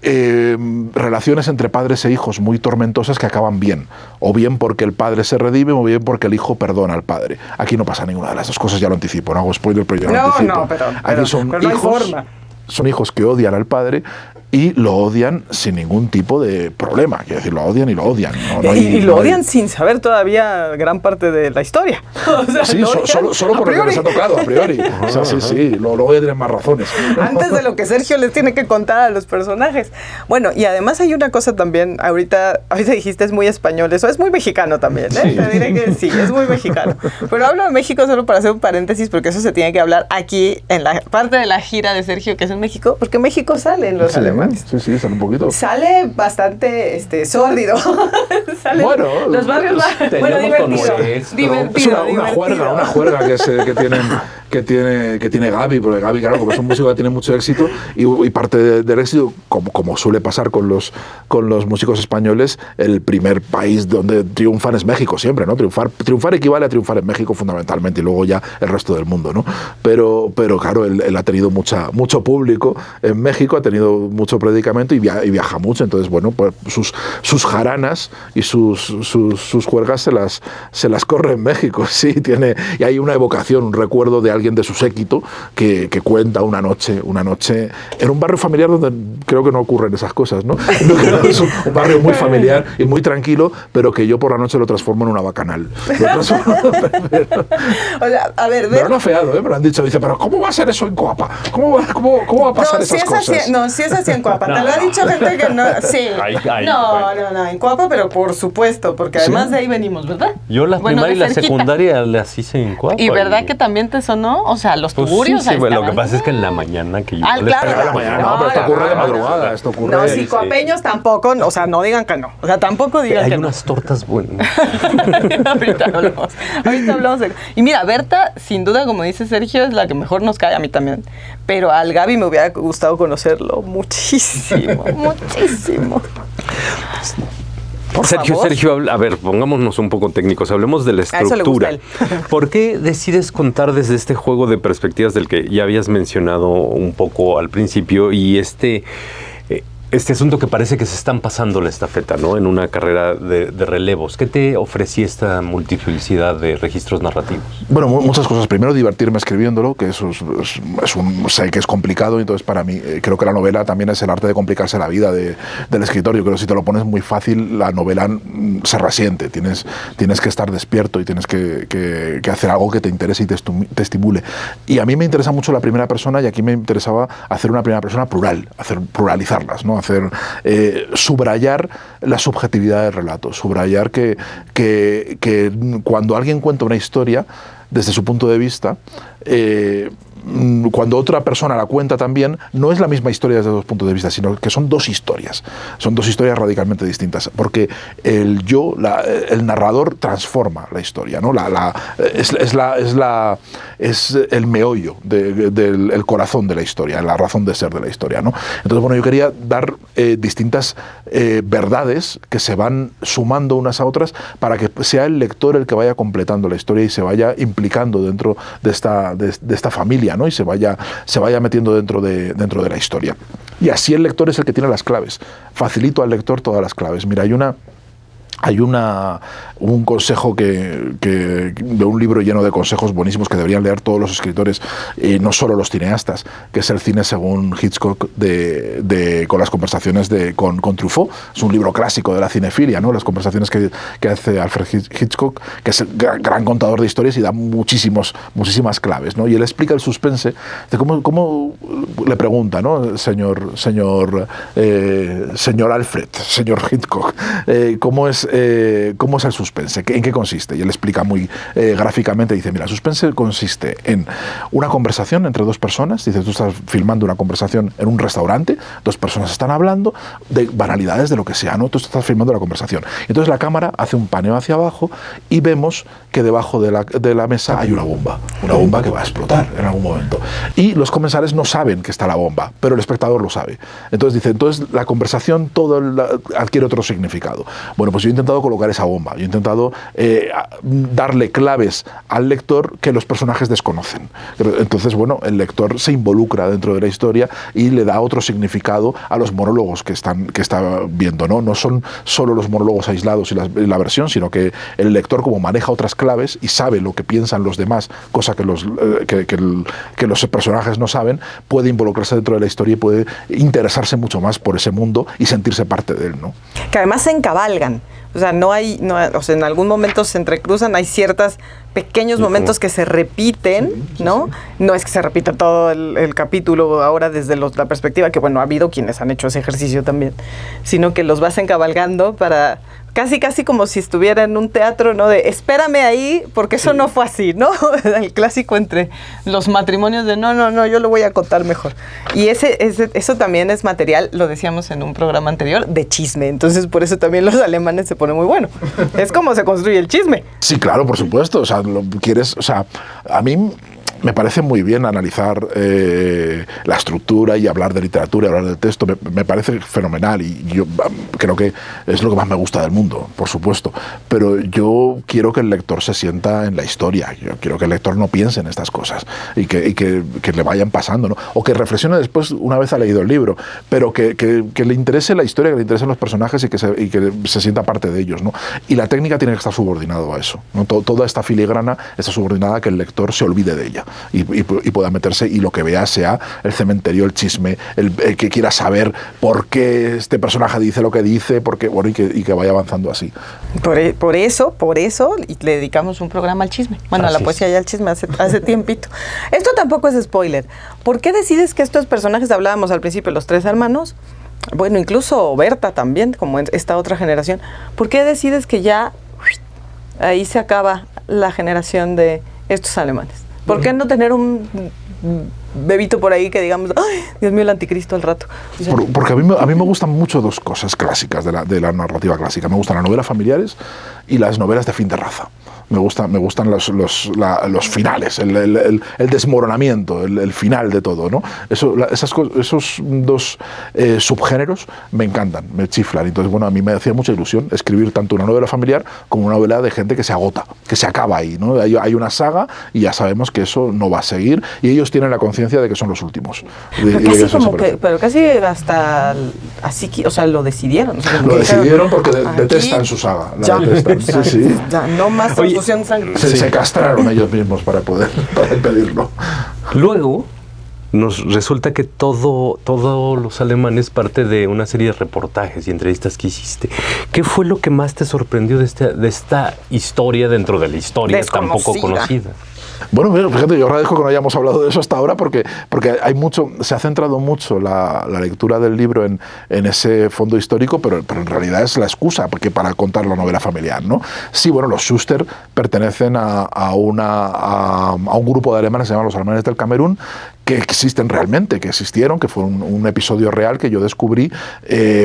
relaciones entre padres e hijos muy tormentosas que acaban bien, o bien porque el padre se redime o bien porque el hijo perdona al padre. Aquí no pasa ninguna de las dos cosas, ya lo anticipo, no hago spoiler, pero yo lo anticipo. Aquí son pero no hay forma. Son hijos que odian al padre y lo odian sin ningún tipo de problema. Quiero decir, lo odian y lo odian. Y lo odian sin saber todavía gran parte de la historia. O sea, sí, solo por lo que les ha tocado, a priori. O sea, sí, luego voy a tener más razones. Antes de lo que Sergio les tiene que contar a los personajes. Bueno, y además hay una cosa también, ahorita dijiste, es muy español, eso es muy mexicano también, ¿eh? Sí. Te diré que sí, es muy mexicano. Pero hablo de México solo para hacer un paréntesis, porque eso se tiene que hablar aquí, en la parte de la gira de Sergio, que es en México, porque México sale en los alemanes. Sí, sale un poquito. Sale bastante sórdido. Sale bueno, los barrios divertido. Es una juerga que tiene Gaby, porque Gaby, claro, como es un músico que tiene mucho éxito y parte del éxito, como suele pasar con los músicos españoles, el primer país donde triunfan es México siempre, ¿no? Triunfar equivale a triunfar en México fundamentalmente y luego ya el resto del mundo, ¿no? Pero claro, él ha tenido mucho público en México, ha tenido mucho predicamento y viaja mucho, entonces bueno, pues sus jaranas y sus juergas se las corre en México, sí, y hay una evocación, un recuerdo de alguien de su séquito que cuenta una noche en un barrio familiar donde creo que no ocurren esas cosas, ¿no? Es un barrio muy familiar y muy tranquilo, pero que yo por la noche lo transformo en una bacanal. O sea, a ver, me lo han afeado, me lo han dicho, dice, pero ¿cómo va a ser eso en Coapa? ¿Cómo va a pasar esas cosas? Si es así en Cuapa. Te lo ha dicho gente que no. Sí. No, en Cuapa, pero por supuesto, porque además de ahí venimos, ¿verdad? Yo la primaria y la secundaria las hice en Cuapa. ¿Y verdad que también te sonó? O sea, los tugurios. Sí, lo que pasa es que en la mañana que yo claro. Pero esto ocurre de madrugada. Esto ocurre. No, si cuapeños tampoco, o sea, no digan que no. O sea, tampoco digan que no. Hay unas tortas buenas. Ahorita hablamos. Y mira, Berta, sin duda, como dice Sergio, es la que mejor nos cae, a mí también. Pero al Gaby me hubiera gustado conocerlo muchísimo. Sergio, a ver, pongámonos un poco técnicos, hablemos de la estructura. ¿Por qué decides contar desde este juego de perspectivas del que ya habías mencionado un poco al principio y este asunto que parece que se están pasando la estafeta, ¿no? En una carrera de relevos. ¿Qué te ofrecía esta multiplicidad de registros narrativos? Bueno, muchas cosas. Primero, divertirme escribiéndolo, que eso sé que es complicado, y entonces para mí creo que la novela también es el arte de complicarse la vida del escritor. Yo creo que si te lo pones muy fácil, la novela se resiente. Tienes que estar despierto y tienes que hacer algo que te interese y te estimule. Y a mí me interesa mucho la primera persona, y aquí me interesaba hacer una primera persona plural, pluralizarlas, ¿no? Subrayar la subjetividad del relato, subrayar que cuando alguien cuenta una historia desde su punto de vista, cuando otra persona la cuenta también, no es la misma historia desde dos puntos de vista, sino que son dos historias radicalmente distintas, porque el narrador transforma la historia, ¿no? Es el meollo del corazón de la historia, la razón de ser de la historia, ¿no? Entonces, bueno, yo quería dar distintas verdades que se van sumando unas a otras para que sea el lector el que vaya completando la historia y se vaya implicando dentro de esta familia, ¿no? Y se vaya metiendo dentro de la historia. Y así el lector es el que tiene las claves. Facilito al lector todas las claves. Mira, hay un consejo de un libro lleno de consejos buenísimos que deberían leer todos los escritores, no solo los cineastas, que es El cine según Hitchcock, con las conversaciones con Truffaut. Es un libro clásico de la cinefilia, ¿no? Las conversaciones que hace Alfred Hitchcock, que es el gran contador de historias y da muchísimas claves, ¿no? Y él explica el suspense de cómo le pregunta, ¿no? Señor Alfred, señor Hitchcock, ¿cómo es el suspense? ¿En qué consiste? Y él explica muy gráficamente, dice, mira, el suspense consiste en una conversación entre dos personas. Dice, tú estás filmando una conversación en un restaurante, dos personas están hablando de banalidades, de lo que sea, ¿no? Tú estás filmando la conversación. Entonces la cámara hace un paneo hacia abajo y vemos que debajo de la mesa hay una bomba que va a explotar en algún momento. Y los comensales no saben que está la bomba, pero el espectador lo sabe. Entonces dice, la conversación adquiere otro significado. Bueno, pues yo he intentado colocar esa bomba, yo he intentado darle claves al lector que los personajes desconocen. Entonces, bueno, el lector se involucra dentro de la historia y le da otro significado a los monólogos que está viendo, ¿no? No son solo los monólogos aislados y la versión, sino que el lector, como maneja otras claves y sabe lo que piensan los demás, cosa que los personajes no saben, puede involucrarse dentro de la historia y puede interesarse mucho más por ese mundo y sentirse parte de él, ¿no? Que además se encabalgan. O sea, o sea, en algún momento se entrecruzan, hay ciertos pequeños momentos que se repiten, ¿no? No es que se repita todo el capítulo ahora desde la perspectiva que, bueno, ha habido quienes han hecho ese ejercicio también, sino que los vas encabalgando para casi como si estuviera en un teatro, ¿no? De espérame ahí, porque eso no fue así, ¿no? El clásico entre los matrimonios de no, yo lo voy a contar mejor. Y eso también es material, lo decíamos en un programa anterior, de chisme. Entonces, por eso también los alemanes se ponen muy bueno. Es como se construye el chisme. Sí, claro, por supuesto. O sea, a mí me parece muy bien analizar la estructura y hablar de literatura, hablar del texto. Me parece fenomenal y yo creo que es lo que más me gusta del mundo, por supuesto. Pero yo quiero que el lector se sienta en la historia. Yo quiero que el lector no piense en estas cosas y que le vayan pasando, ¿no? O que reflexione después, una vez ha leído el libro, pero que le interese la historia, que le interesen los personajes y que se sienta parte de ellos, ¿no? Y la técnica tiene que estar subordinado a eso, ¿no? Toda esta filigrana está subordinada a que el lector se olvide de ella. y pueda meterse y lo que vea sea el cementerio, el chisme, el que quiera saber por qué este personaje dice lo que dice, bueno, y que vaya avanzando así. Por eso y le dedicamos un programa al chisme. Bueno, a la poesía y al chisme hace tiempito. Esto tampoco es spoiler. ¿Por qué decides que estos personajes, hablábamos al principio, los 3 hermanos, bueno, incluso Berta también, como esta otra generación, ¿por qué decides que ya ahí se acaba la generación de estos alemanes? ¿Por qué no tener un bebito por ahí que digamos, ¡ay, Dios mío, el anticristo al rato! O sea, porque a mí me gustan mucho 2 cosas clásicas de la narrativa clásica. Me gustan las novelas familiares y las novelas de fin de raza. Me gustan los finales, el desmoronamiento, el final de todo, ¿no? Esos 2 subgéneros me encantan, me chiflan. Entonces, bueno, a mí me hacía mucha ilusión escribir tanto una novela familiar como una novela de gente que se agota, que se acaba ahí, ¿no? Hay una saga y ya sabemos que eso no va a seguir y ellos tienen la conciencia de que son los últimos. Pero casi hasta así, o sea, lo decidieron. O sea, lo decidieron porque detestan su saga. La detestan. Sí. Ya, no más transfusión de sangre. Se castraron ellos mismos para poder pedirlo. Luego nos resulta que todos los alemanes parte de una serie de reportajes y entrevistas que hiciste. ¿Qué fue lo que más te sorprendió de esta historia dentro de la historia tan poco conocida? Bueno, fíjate, yo agradezco que no hayamos hablado de eso hasta ahora porque hay mucho, se ha centrado mucho la lectura del libro en ese fondo histórico, pero en realidad es la excusa para contar la novela familiar, ¿no? Sí, bueno, los Schuster pertenecen a un grupo de alemanes que se llaman los alemanes del Camerún, que existen realmente, que existieron, que fue un episodio real que yo descubrí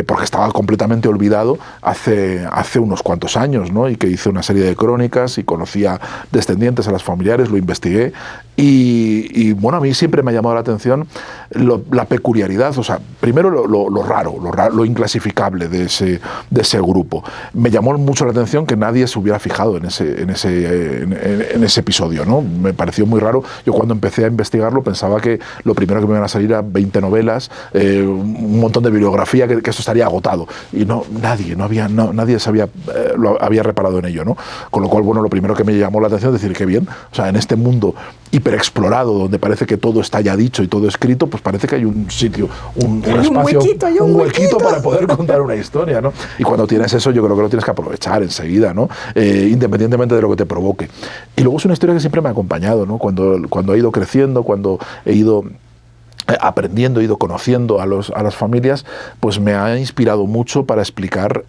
porque estaba completamente olvidado hace unos cuantos años, ¿no? Y que hice una serie de crónicas y conocía descendientes a las familiares, lo investigué y bueno, a mí siempre me ha llamado la atención la peculiaridad, o sea, primero lo raro, lo inclasificable de ese grupo. Me llamó mucho la atención que nadie se hubiera fijado en ese episodio, ¿no? Me pareció muy raro. Yo cuando empecé a investigarlo pensaba que lo primero que me iban a salir eran 20 novelas, un montón de bibliografía, que esto estaría agotado. Y nadie lo había reparado en ello, ¿no? Con lo cual, bueno, lo primero que me llamó la atención es decir, qué bien, o sea, en este mundo hiperexplorado, donde parece que todo está ya dicho y todo escrito, pues parece que hay un sitio, un espacio, un huequito para poder contar una historia, ¿no? Y cuando tienes eso, yo creo que lo tienes que aprovechar enseguida, ¿no? Independientemente de lo que te provoque. Y luego es una historia que siempre me ha acompañado, ¿no? Cuando he ido creciendo, cuando he ido aprendiendo, he ido conociendo a las familias, pues me ha inspirado mucho para explicar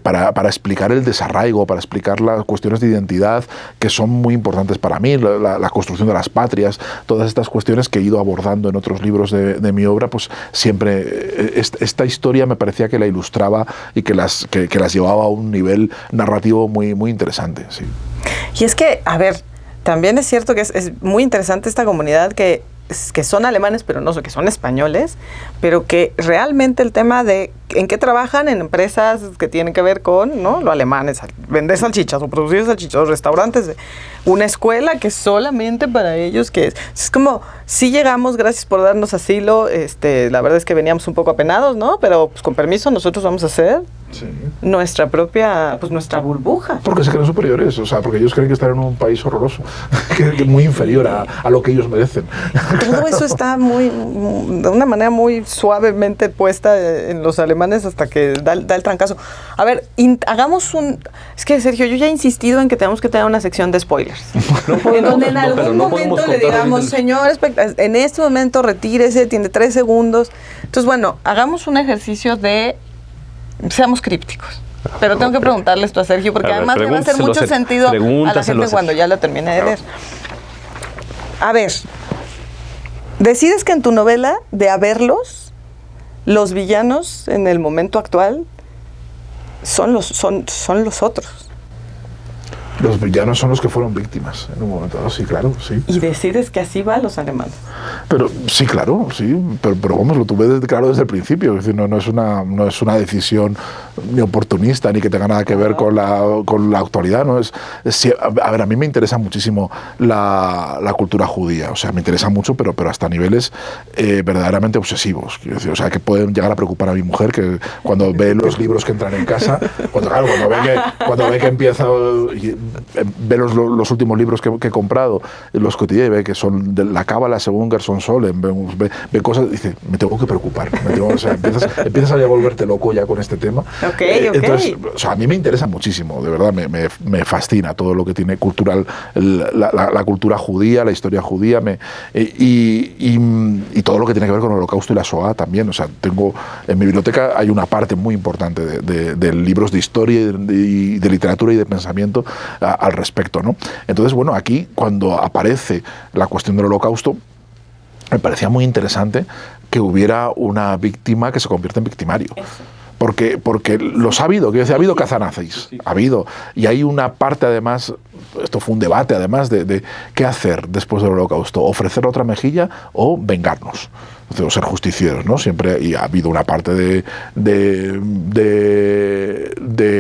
para explicar el desarraigo, para explicar las cuestiones de identidad que son muy importantes para mí, la construcción de las patrias, todas estas cuestiones que he ido abordando en otros libros de mi obra, pues siempre esta historia me parecía que la ilustraba y que las llevaba a un nivel narrativo muy, muy interesante. Sí. Y es que, a ver, también es cierto que es muy interesante esta comunidad que son alemanes, pero no, que son españoles, pero que realmente el tema de en qué trabajan en empresas que tienen que ver con, ¿no?, lo alemanes, vender salchichas o producir salchichas, restaurantes, una escuela que solamente para ellos, que es como, sí llegamos, gracias por darnos asilo, la verdad es que veníamos un poco apenados, ¿no?, pero pues con permiso nosotros vamos a hacer nuestra propia, pues nuestra burbuja. Porque se creen superiores, o sea, porque ellos creen que están en un país horroroso, que es muy inferior a lo que ellos merecen. Todo eso está de una manera muy suavemente puesta en los alemanes hasta que da el trancazo. A ver, hagamos es que, Sergio, yo ya he insistido en que tenemos que tener una sección de spoilers. En donde en algún momento le digamos, señor, en este momento retírese, tiene 3 segundos. Entonces, bueno, hagamos un ejercicio de seamos crípticos. Pero tengo que preguntarle esto a Sergio, porque además le va a hacer mucho sentido a la gente cuando ya lo termine de leer. A ver, decides que en tu novela, de haberlos, los villanos en el momento actual son los otros. Los villanos son los que fueron víctimas en un momento dado, sí, claro, sí. Y decides que así van los alemanes. Pero sí, claro, sí, pero vamos, lo tuve claro desde el principio, es decir, no es una decisión ni oportunista ni que tenga nada que ver con la actualidad, ¿no? A ver, a mí me interesa muchísimo la cultura judía, o sea, me interesa mucho, pero hasta niveles verdaderamente obsesivos, quiero decir, o sea, que pueden llegar a preocupar a mi mujer, que cuando ve los libros que entran en casa, cuando ve que empieza ve los últimos libros que he comprado, los cotidianos, ve que son de la cábala según Gerson Solem, ve cosas, dice, me tengo que preocupar. O sea, empiezas a volverte loco ya con este tema. Entonces, o sea, a mí me interesa muchísimo, de verdad, me fascina todo lo que tiene cultural, la cultura judía, la historia judía, y todo lo que tiene que ver con el Holocausto y la Shoah también. O sea, en mi biblioteca hay una parte muy importante de libros de historia y de literatura y de pensamiento al respecto, ¿no? Entonces, bueno, aquí cuando aparece la cuestión del Holocausto, me parecía muy interesante que hubiera una víctima que se convierte en victimario. Porque los ha habido, quiero decir, ha habido cazanazis, ha habido, y hay una parte además, esto fue un debate además de qué hacer después del Holocausto, ofrecer otra mejilla o vengarnos, o ser justicieros, ¿no? Siempre, y ha habido una parte de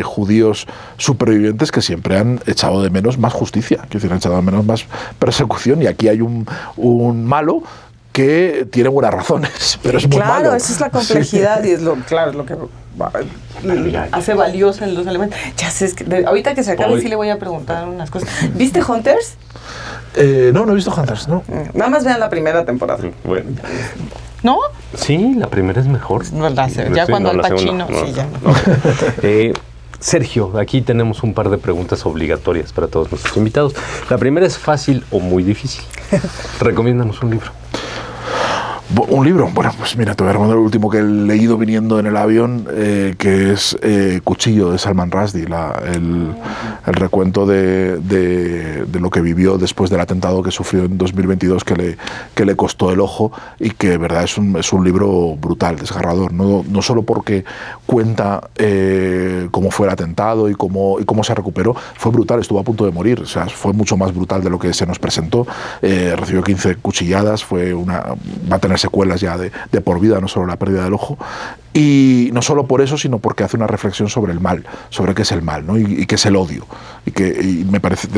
judíos supervivientes que siempre han echado de menos más justicia, quiero decir, han echado de menos más persecución, y aquí hay un malo que tiene buenas razones, pero es muy malo. Claro, esa es la complejidad, y es lo que hace valiosa en los alemanes. Ya sé, ahorita que se acabe sí le voy a preguntar unas cosas. ¿Viste Hunters? No he visto Hunters, no. Nada más vean la primera temporada. Bueno. ¿No? Sí, la primera es mejor. Ya cuando Al Pacino, sí, ya no. Sergio, aquí tenemos un par de preguntas obligatorias para todos nuestros invitados. La primera es fácil o muy difícil. Recomiéndanos un libro. Un libro, bueno, pues mira, te voy a recomendar el último que he leído viniendo en el avión, que es Cuchillo, de Salman Rushdie, el recuento de lo que vivió después del atentado que sufrió en 2022, que le costó el ojo, y que de verdad es un libro brutal, desgarrador, no solo porque cuenta cómo fue el atentado y cómo se recuperó, fue brutal, estuvo a punto de morir, o sea, fue mucho más brutal de lo que se nos presentó, recibió 15 cuchilladas, va a tener secuelas ya de por vida, no solo la pérdida del ojo, y no solo por eso, sino porque hace una reflexión sobre el mal, sobre qué es el mal, ¿no? y qué es el odio, y me parece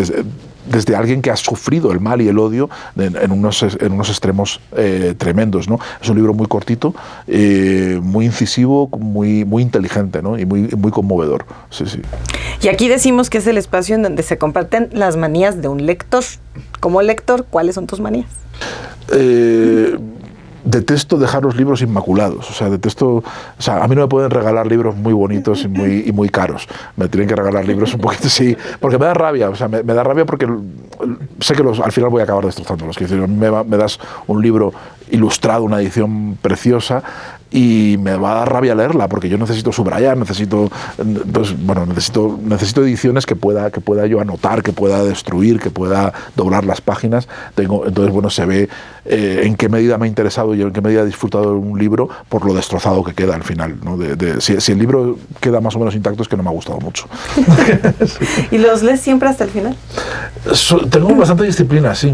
desde alguien que ha sufrido el mal y el odio en unos extremos tremendos, ¿no? Es un libro muy cortito, muy incisivo, muy inteligente, ¿no? y muy conmovedor. Sí. Y aquí decimos que es el espacio en donde se comparten las manías de un lector. Como lector, ¿cuáles son tus manías? Detesto dejar los libros inmaculados, a mí no me pueden regalar libros muy bonitos y muy caros, me tienen que regalar libros un poquito, sí, porque me da rabia, me da rabia porque sé que al final voy a acabar destrozándolos, quiero decir, me das un libro ilustrado, una edición preciosa, y me va a dar rabia leerla porque yo necesito subrayar, necesito ediciones que pueda yo anotar, que pueda destruir, que pueda doblar las páginas. Entonces, bueno, se ve en qué medida me ha interesado y en qué medida he disfrutado de un libro por lo destrozado que queda al final, ¿no? Si el libro queda más o menos intacto, es que no me ha gustado mucho. ¿Y los lees siempre hasta el final? Tengo bastante disciplina, sí,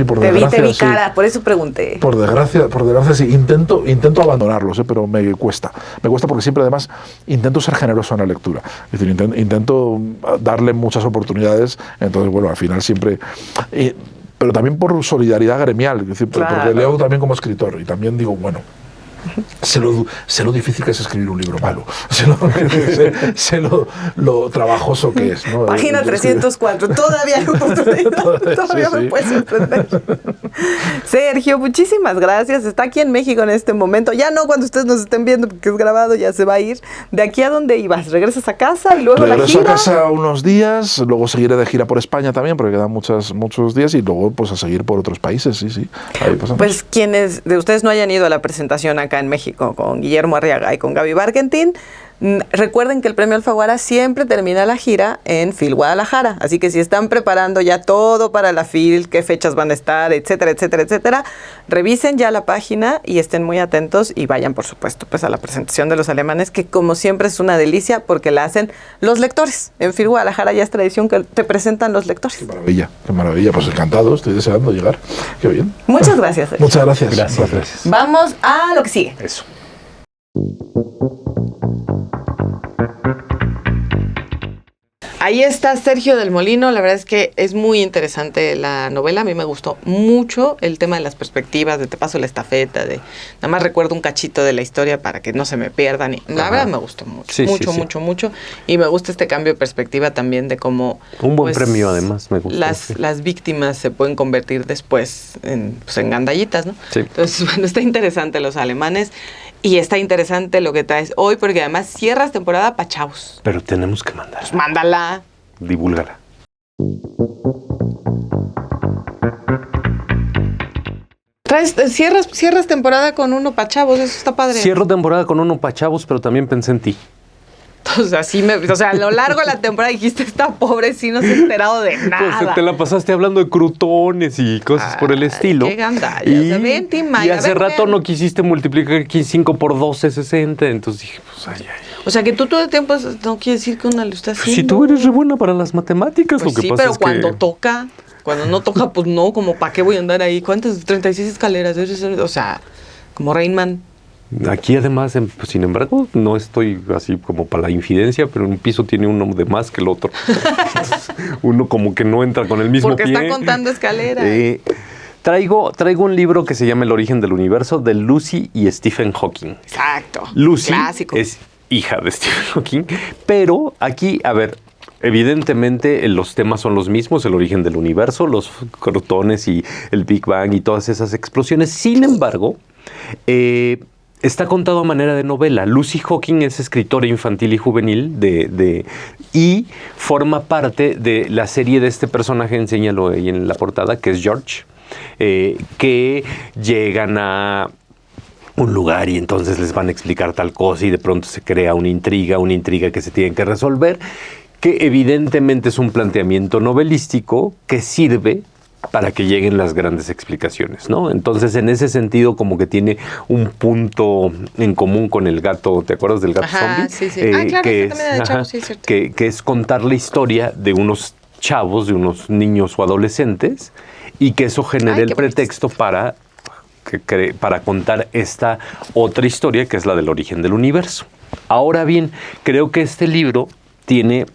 por desgracia. Te vi cara, por eso pregunté. Por desgracia, sí. Intento abandonarlos, pero me cuesta porque siempre además intento ser generoso en la lectura, es decir, intento darle muchas oportunidades, entonces bueno, al final siempre, pero también por solidaridad gremial, es decir, claro, porque leo también como escritor y también digo, bueno, sé lo difícil que es escribir un libro malo, sé lo trabajoso que es, ¿no? Página 304, todavía hay oportunidad, todavía me puedes sorprender. Sergio, muchísimas gracias, está aquí en México en este momento, ya no cuando ustedes nos estén viendo porque es grabado, ya se va a ir. ¿De aquí a dónde ibas? ¿Regresas a casa y luego la gira? Regreso a casa unos días, luego seguiré de gira por España también, porque quedan muchos días, y luego pues a seguir por otros países, sí. Ahí pasamos. Pues quienes de ustedes no hayan ido a la presentación acá en México con Guillermo Arriaga y con Gaby Barkentin, recuerden que el Premio Alfaguara siempre termina la gira en FIL Guadalajara, así que si están preparando ya todo para la FIL, qué fechas van a estar, etcétera, revisen ya la página y estén muy atentos y vayan, por supuesto, pues a la presentación de los alemanes, que como siempre es una delicia porque la hacen los lectores. En FIL Guadalajara ya es tradición que te presentan los lectores. Qué maravilla, pues encantado, estoy deseando llegar. Qué bien. Muchas gracias. Muchas gracias. Gracias. Vamos a lo que sigue. Eso. Ahí está Sergio del Molino. La verdad es que es muy interesante la novela. A mí me gustó mucho el tema de las perspectivas, de te paso la estafeta, de nada más recuerdo un cachito de la historia para que no se me pierdan. La verdad me gustó mucho, sí, mucho. Y me gusta este cambio de perspectiva también de cómo... Un buen premio, además, me gusta. Las víctimas se pueden convertir después en gandallitas, ¿no? Sí. Entonces, bueno, está interesante los alemanes. Y está interesante lo que traes hoy, porque además cierras temporada para chavos. Pero tenemos que mandar. Pues mándala. Divúlgala. Cierras temporada con uno para chavos, eso está padre. Cierro temporada con uno para chavos, pero también pensé en ti. O sea, a lo largo de la temporada dijiste, esta pobre sí no se ha enterado de nada. Pues te la pasaste hablando de crutones y cosas por el estilo. Qué gandalla. Y hace rato no quisiste multiplicar 5 por 12, 60. Entonces dije, pues ay. O sea, que tú todo el tiempo no quiere decir que una lo está haciendo. Si tú eres re buena para las matemáticas, pues lo que sí, pasa pero es cuando que... toca, cuando no toca, pues no, como ¿para qué voy a andar ahí? ¿Cuántas? 36 escaleras. O sea, como Rain Man. Aquí además, sin embargo, no estoy así como para la infidencia, pero un piso tiene uno de más que el otro. Entonces, uno como que no entra con el mismo porque pie. Porque está contando escaleras. Traigo un libro que se llama El origen del universo, de Lucy y Stephen Hawking. Exacto. Lucy clásico. es hija de Stephen Hawking, pero aquí, a ver, evidentemente los temas son los mismos, el origen del universo, los crotones y el Big Bang y todas esas explosiones. Sin embargo, está contado a manera de novela. Lucy Hawking es escritora infantil y juvenil y forma parte de la serie de este personaje, enséñalo ahí en la portada, que es George, que llegan a un lugar y entonces les van a explicar tal cosa y de pronto se crea una intriga que se tiene que resolver, que evidentemente es un planteamiento novelístico que sirve para que lleguen las grandes explicaciones, ¿no? Entonces, en ese sentido, como que tiene un punto en común con el gato, ¿te acuerdas del gato zombie? Sí. Claro, que es, también de chavos, sí, cierto. Que es contar la historia de unos chavos, de unos niños o adolescentes, y que eso genere el pretexto para contar esta otra historia, que es la del origen del universo. Ahora bien, creo que este libro tiene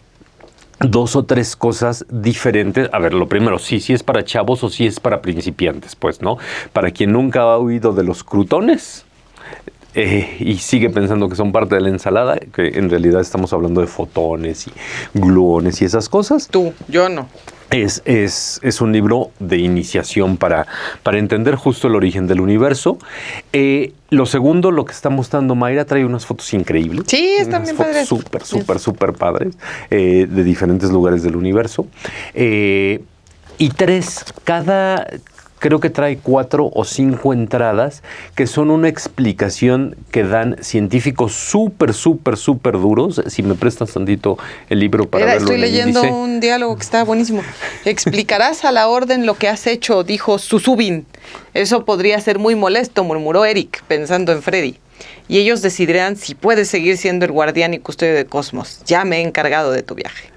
2 o 3 cosas diferentes. A ver, lo primero, sí es para chavos o sí es para principiantes, pues, ¿no? Para quien nunca ha oído de los crutones y sigue pensando que son parte de la ensalada, que en realidad estamos hablando de fotones y gluones y esas cosas. Yo no. Es un libro de iniciación para entender justo el origen del universo. Lo segundo, lo que está mostrando Mayra, trae unas fotos increíbles. Sí, están bien padres. Súper padres, de diferentes lugares del universo. Y 3, creo que trae 4 o 5 entradas que son una explicación que dan científicos súper duros. Si me prestas tantito el libro para verlo. Estoy leyendo un diálogo que está buenísimo. Explicarás a la orden lo que has hecho, dijo Susubin. Eso podría ser muy molesto, murmuró Eric, pensando en Freddy. Y ellos decidirán si puedes seguir siendo el guardián y custodio de Cosmos. Ya me he encargado de tu viaje.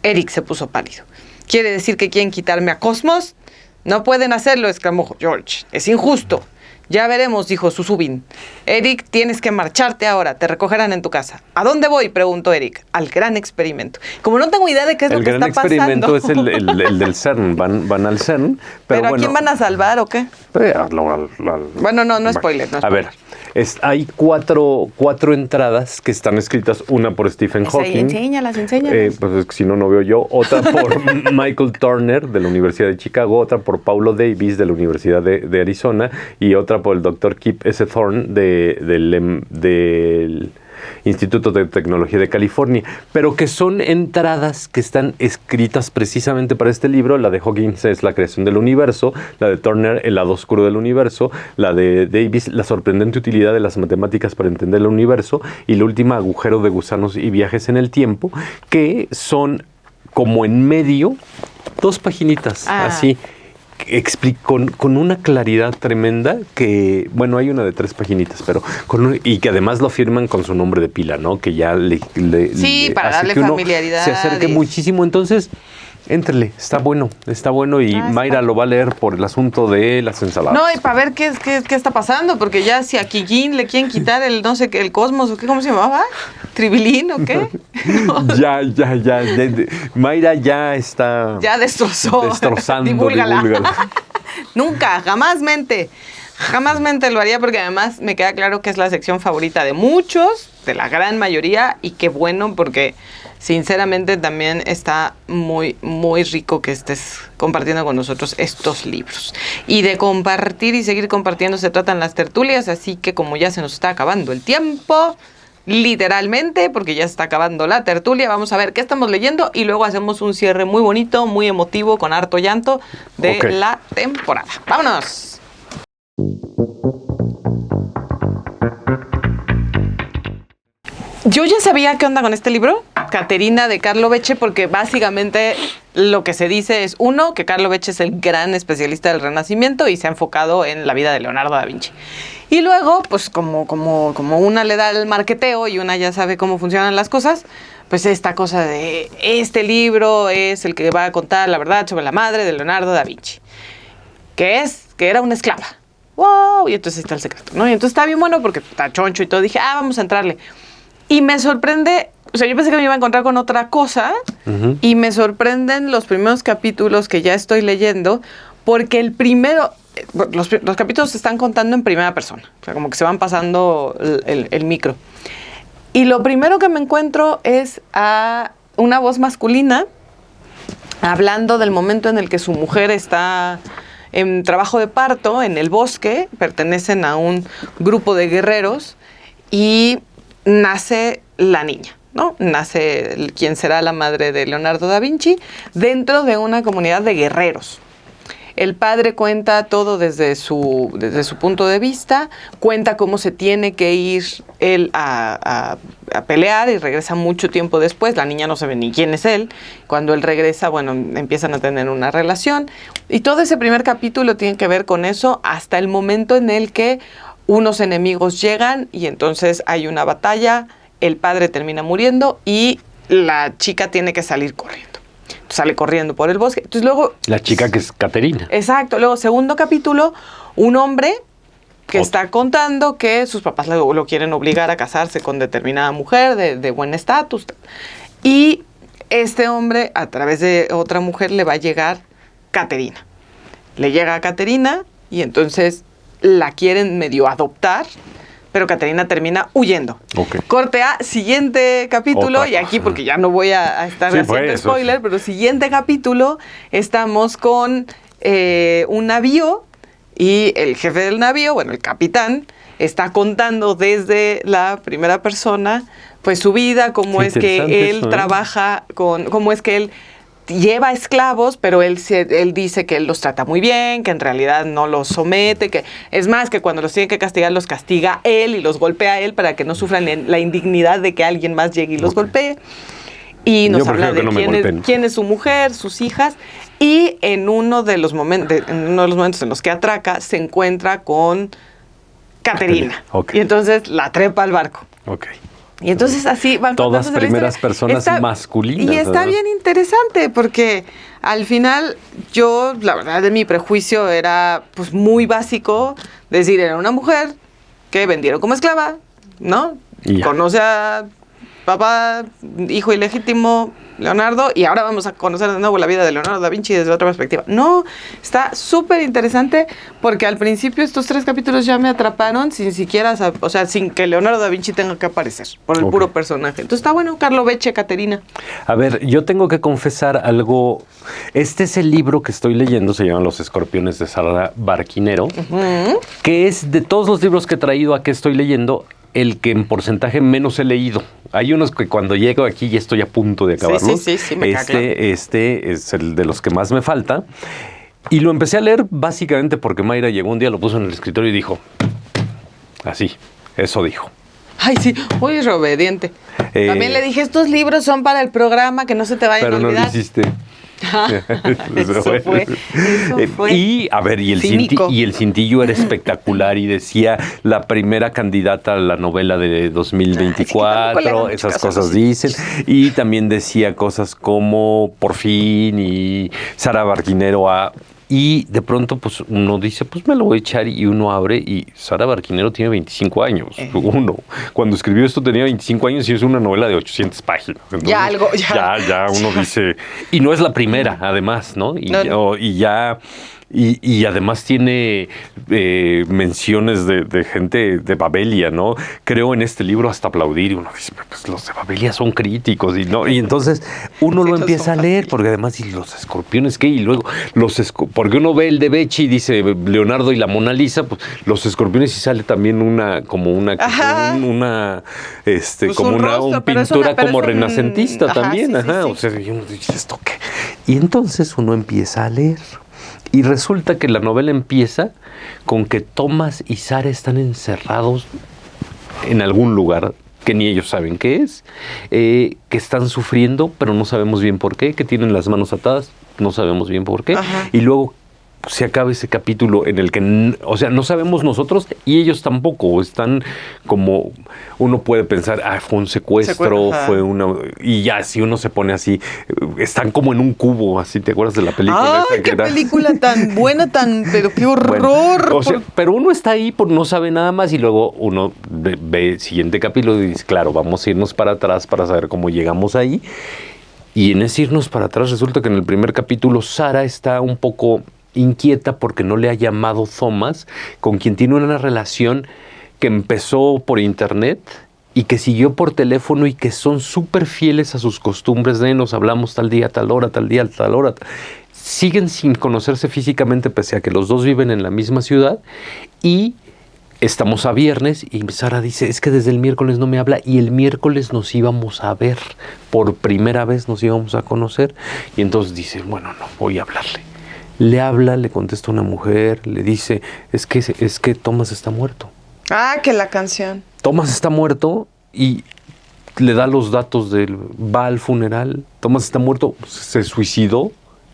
Eric se puso pálido. ¿Quiere decir que quieren quitarme a Cosmos? No pueden hacerlo, exclamó George. Es injusto. Ya veremos, dijo Susubin. Eric, tienes que marcharte ahora. Te recogerán en tu casa. ¿A dónde voy?, preguntó Eric. Al gran experimento. Como no tengo idea de qué es lo que está pasando. El gran experimento es el del CERN. Van al CERN. ¿Pero a quién van a salvar o qué? Bueno, no spoiler. A ver, hay cuatro entradas que están escritas, una por Stephen Hawking. Enséñalas. Pues si no veo yo. Otra por Michael Turner, de la Universidad de Chicago. Otra por Paulo Davis, de la Universidad de Arizona. Y otra por el Dr. Kip S. Thorne, del Instituto de Tecnología de California, pero que son entradas que están escritas precisamente para este libro. La de Hawkins es la creación del universo, la de Turner, el lado oscuro del universo, la de Davis, la sorprendente utilidad de las matemáticas para entender el universo, y la última, agujero de gusanos y viajes en el tiempo, que son como en medio 2 paginitas, así, con una claridad tremenda que, bueno, hay una de 3 paginitas, pero y que además lo firman con su nombre de pila, ¿no? Que ya para darle familiaridad. Se acerque muchísimo. Entonces, Éntrele, está bueno y Mayra lo va a leer por el asunto de las ensaladas. No, y para ver qué está pasando, porque ya si a Kikín le quieren quitar el, no sé qué, el Cosmos, o qué, ¿cómo se llamaba? ¿Tribilín o qué? No. Ya. Mayra ya está... Ya destrozando. Divúlgala. Nunca, jamás mente lo haría, porque además me queda claro que es la sección favorita de muchos, de la gran mayoría, y qué bueno, porque sinceramente también está muy, muy rico que estés compartiendo con nosotros estos libros. Y de compartir y seguir compartiendo se tratan las tertulias, así que como ya se nos está acabando el tiempo, literalmente, porque ya se está acabando la tertulia, vamos a ver qué estamos leyendo y luego hacemos un cierre muy bonito, muy emotivo, con harto llanto de la temporada. ¡Vámonos! Yo ya sabía qué onda con este libro, Caterina, de Carlo Becce, porque básicamente lo que se dice es, uno, que Carlo Becce es el gran especialista del Renacimiento y se ha enfocado en la vida de Leonardo da Vinci. Y luego, pues como una le da el marqueteo y una ya sabe cómo funcionan las cosas, pues esta cosa de este libro es el que va a contar la verdad sobre la madre de Leonardo da Vinci, que era una esclava. ¡Wow! Y entonces está el secreto, ¿no? Y entonces está bien bueno porque está choncho y todo. Dije, vamos a entrarle. Y me sorprende, o sea, yo pensé que me iba a encontrar con otra cosa, y me sorprenden los primeros capítulos que ya estoy leyendo, porque el primero, los capítulos se están contando en primera persona, o sea, como que se van pasando el micro. Y lo primero que me encuentro es a una voz masculina hablando del momento en el que su mujer está en trabajo de parto en el bosque, pertenecen a un grupo de guerreros, y nace la niña, ¿no? Nace quien será la madre de Leonardo da Vinci dentro de una comunidad de guerreros. El padre cuenta todo desde su punto de vista, cuenta cómo se tiene que ir él a pelear y regresa mucho tiempo después. La niña no sabe ni quién es él. Cuando él regresa, bueno, empiezan a tener una relación. Y todo ese primer capítulo tiene que ver con eso hasta el momento en el que unos enemigos llegan y entonces hay una batalla, el padre termina muriendo y la chica tiene que salir corriendo. Sale corriendo por el bosque. Entonces luego... La chica que es Caterina. Exacto. Luego, segundo capítulo, un hombre que está contando que sus papás lo quieren obligar a casarse con determinada mujer de buen estatus. Y este hombre, a través de otra mujer, le va a llegar Caterina. Le llega a Caterina y entonces la quieren medio adoptar, pero Caterina termina huyendo. Okay. Corte a siguiente capítulo, y aquí, porque ya no voy a estar haciendo spoiler, pero siguiente capítulo, estamos con un navío, y el jefe del navío, bueno, el capitán, está contando desde la primera persona, pues su vida, cómo es que él trabaja cómo es que él lleva esclavos, pero él dice que él los trata muy bien, que en realidad no los somete, que es más, que cuando los tiene que castigar, los castiga él y los golpea él para que no sufran la indignidad de que alguien más llegue y los golpee. Y nos habla de quién es su mujer, sus hijas, y en uno de los momentos en los que atraca, se encuentra con Caterina. Okay. Y entonces la trepa al barco. Okay. Y entonces así van todas primeras personas masculinas. Y está bien interesante porque al final yo, la verdad, de mi prejuicio era pues muy básico, decir, era una mujer que vendieron como esclava, ¿no? Conoce a papá, hijo ilegítimo, Leonardo, y ahora vamos a conocer de nuevo la vida de Leonardo da Vinci desde otra perspectiva. No, está súper interesante porque al principio estos 3 capítulos ya me atraparon sin siquiera, o sea, sin que Leonardo da Vinci tenga que aparecer por el puro personaje. Entonces está bueno, Carlo Becce, Caterina. A ver, yo tengo que confesar algo. Este es el libro que estoy leyendo, se llama Los Escorpiones de Sara Barquinero, que es de todos los libros que he traído a que estoy leyendo, el que en porcentaje menos he leído. Hay unos que cuando llego aquí ya estoy a punto de acabarlos. Sí, me queda claro. Este es el de los que más me falta. Y lo empecé a leer básicamente porque Mayra llegó un día, lo puso en el escritorio y dijo, así, eso dijo. Ay, sí, muy obediente. También le dije, estos libros son para el programa, que no se te vayan a olvidar. Pero no lo hiciste. Eso fue. Y a ver, y el cintillo era espectacular y decía la primera candidata a la novela de 2024, esas cosas dicen. Y también decía cosas como Por fin y Sara Barquinero y de pronto, pues, uno dice, pues me lo voy a echar, y uno abre, y Sara Barquinero tiene 25 años. Cuando escribió esto tenía 25 años y es una novela de 800 páginas. Entonces, ya uno dice... Y no es la primera, además, ¿no? Y además tiene menciones de gente de Babelia, ¿no? Creo en este libro hasta aplaudir. Y uno dice, pues los de Babelia son críticos. Y entonces uno lo empieza a leer, porque además, ¿y los escorpiones qué? Y luego, porque uno ve el de Becci y dice Leonardo y la Mona Lisa, pues los escorpiones, y sale también una pintura como renacentista también. Sí. O sea, y uno dice, ¿esto qué? Y entonces uno empieza a leer. Y resulta que la novela empieza con que Thomas y Sara están encerrados en algún lugar que ni ellos saben qué es, que están sufriendo, pero no sabemos bien por qué, que tienen las manos atadas, no sabemos bien por qué. Y luego se acaba ese capítulo en el que, no sabemos nosotros y ellos tampoco. Están como, uno puede pensar, fue un secuestro, fue una... Y ya, si uno se pone así, están como en un cubo, así, ¿te acuerdas de la película? ¡Ay, qué película tan buena, pero qué horror! Bueno, pero uno está ahí, no sabe nada más, y luego uno ve el siguiente capítulo y dice, claro, vamos a irnos para atrás para saber cómo llegamos ahí. Y en ese irnos para atrás resulta que en el primer capítulo Sara está un poco inquieta porque no le ha llamado Thomas, con quien tiene una relación que empezó por internet y que siguió por teléfono, y que son súper fieles a sus costumbres de nos hablamos tal día, tal hora, tal día, tal hora. Siguen sin conocerse físicamente, pese a que los dos viven en la misma ciudad, y estamos a viernes y Sara dice, es que desde el miércoles no me habla, y el miércoles nos íbamos a ver, por primera vez nos íbamos a conocer, y entonces dice, bueno, no, voy a hablarle. Le habla, le contesta una mujer, le dice, es que Thomas está muerto. Que la canción. Thomas está muerto, y le da los datos va al funeral. Thomas está muerto, se suicidó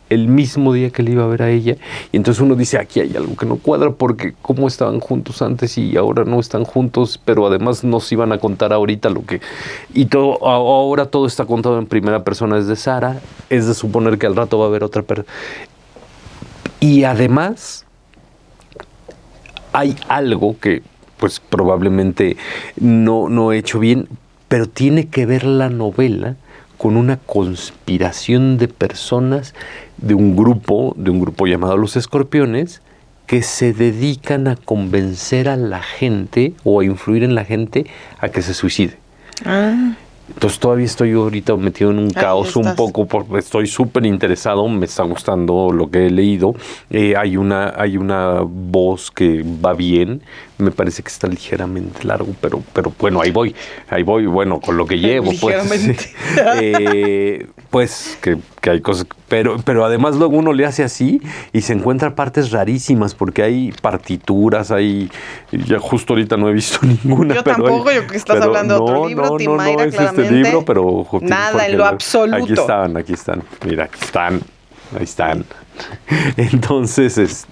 el mismo día que le iba a ver a ella. Y entonces uno dice, aquí hay algo que no cuadra, porque cómo estaban juntos antes y ahora no están juntos, pero además nos iban a contar ahorita lo que... Y ahora todo está contado en primera persona desde Sara. Es de suponer que al rato va a haber otra persona. Y además hay algo que pues probablemente no he hecho bien, pero tiene que ver la novela con una conspiración de personas de un grupo llamado Los Escorpiones, que se dedican a convencer a la gente o a influir en la gente a que se suicide. Entonces todavía estoy ahorita metido en un caos un poco, porque estoy súper interesado, me está gustando lo que he leído. Hay una voz que va bien, me parece que está ligeramente largo, pero bueno, ahí voy, bueno, con lo que llevo, pues. Pues que hay cosas, pero además luego uno le hace así y se encuentra partes rarísimas, porque hay partituras, ya justo ahorita no he visto ninguna. Yo tampoco, yo que estás hablando de otro libro, Timaira, no es este libro, pero... Nada, en lo absoluto. Aquí están, mira, ahí están. Entonces,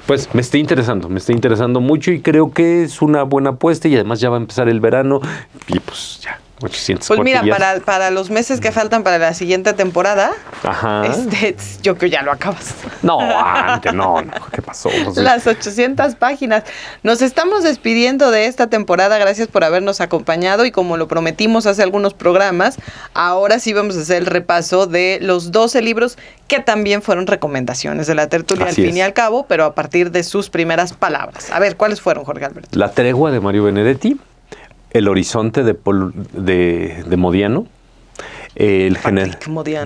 pues me está interesando mucho, y creo que es una buena apuesta, y además ya va a empezar el verano, y pues ya. 800 pues mira, para los meses que faltan para la siguiente temporada, yo creo que ya lo acabas. No, antes no, ¿qué pasó? Las 800 páginas. Nos estamos despidiendo de esta temporada, gracias por habernos acompañado, y como lo prometimos hace algunos programas, ahora sí vamos a hacer el repaso de los 12 libros que también fueron recomendaciones de la tertulia al fin y al cabo, pero a partir de sus primeras palabras. A ver, ¿cuáles fueron, Jorge Alberto? La tregua, de Mario Benedetti. El horizonte, de Modiano.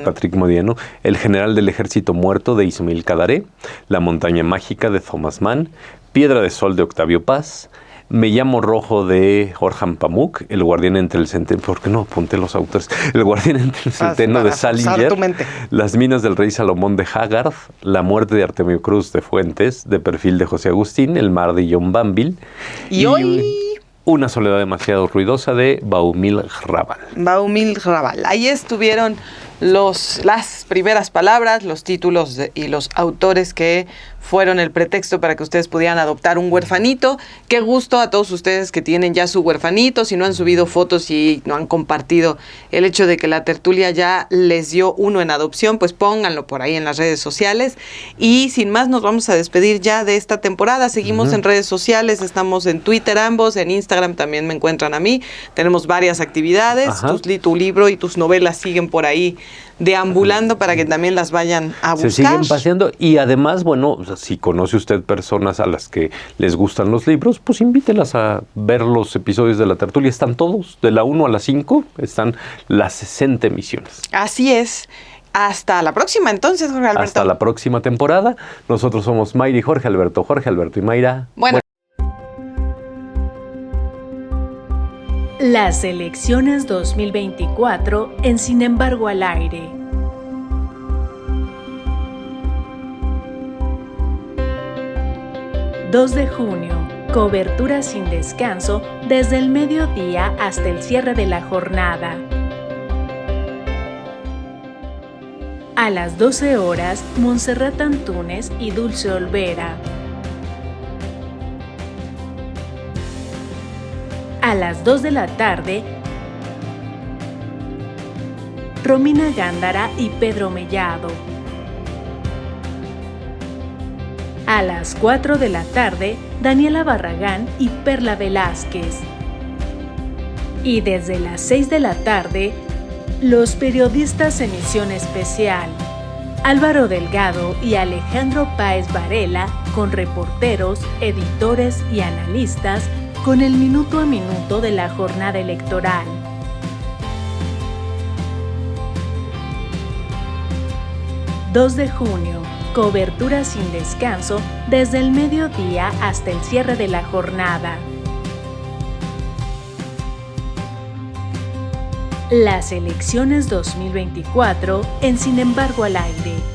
Patrick Modiano. El general del ejército muerto, de Ismail Cadaré. La montaña mágica, de Thomas Mann. Piedra de sol, de Octavio Paz. Me llamo Rojo, de Orhan Pamuk. El guardián entre el centeno... ¿Por qué no apunté los autores? El guardián entre el centeno, de Salinger. Las minas del rey Salomón, de Haggard. La muerte, de Artemio Cruz, de Fuentes. De perfil, de José Agustín. El mar, de John Banville. Y hoy... Una soledad demasiado ruidosa de Baumil Raval. Baumil Raval. Ahí estuvieron las primeras palabras, los títulos y los autores que fueron el pretexto para que ustedes pudieran adoptar un huerfanito. Qué gusto a todos ustedes que tienen ya su huerfanito, si no han subido fotos y no han compartido el hecho de que la tertulia ya les dio uno en adopción, pues pónganlo por ahí en las redes sociales. Y sin más, nos vamos a despedir ya de esta temporada. Seguimos en redes sociales, estamos en Twitter ambos, en Instagram también me encuentran a mí. Tenemos varias actividades, tu libro y tus novelas siguen por ahí deambulando para que también las vayan a buscar. Se siguen paseando y además, bueno, si conoce usted personas a las que les gustan los libros, pues invítelas a ver los episodios de La Tertulia. Están todos, de la 1 a la 5, están las 60 emisiones. Así es. Hasta la próxima entonces, Jorge Alberto. Hasta la próxima temporada. Nosotros somos Mayra y Jorge Alberto y Mayra. Bueno. Las elecciones 2024 en Sin embargo al aire. ...2 de junio... cobertura sin descanso desde el mediodía hasta el cierre de la jornada. A las 12 horas, Montserrat Antúnez y Dulce Olvera. A las 2 de la tarde, Romina Gándara y Pedro Mellado. A las 4 de la tarde, Daniela Barragán y Perla Velázquez. Y desde las 6 de la tarde, los periodistas emisión especial, Álvaro Delgado y Alejandro Páez Varela, con reporteros, editores y analistas, con el minuto a minuto de la jornada electoral. ...2 de junio... cobertura sin descanso desde el mediodía hasta el cierre de la jornada. Las elecciones 2024 en Sin embargo al aire.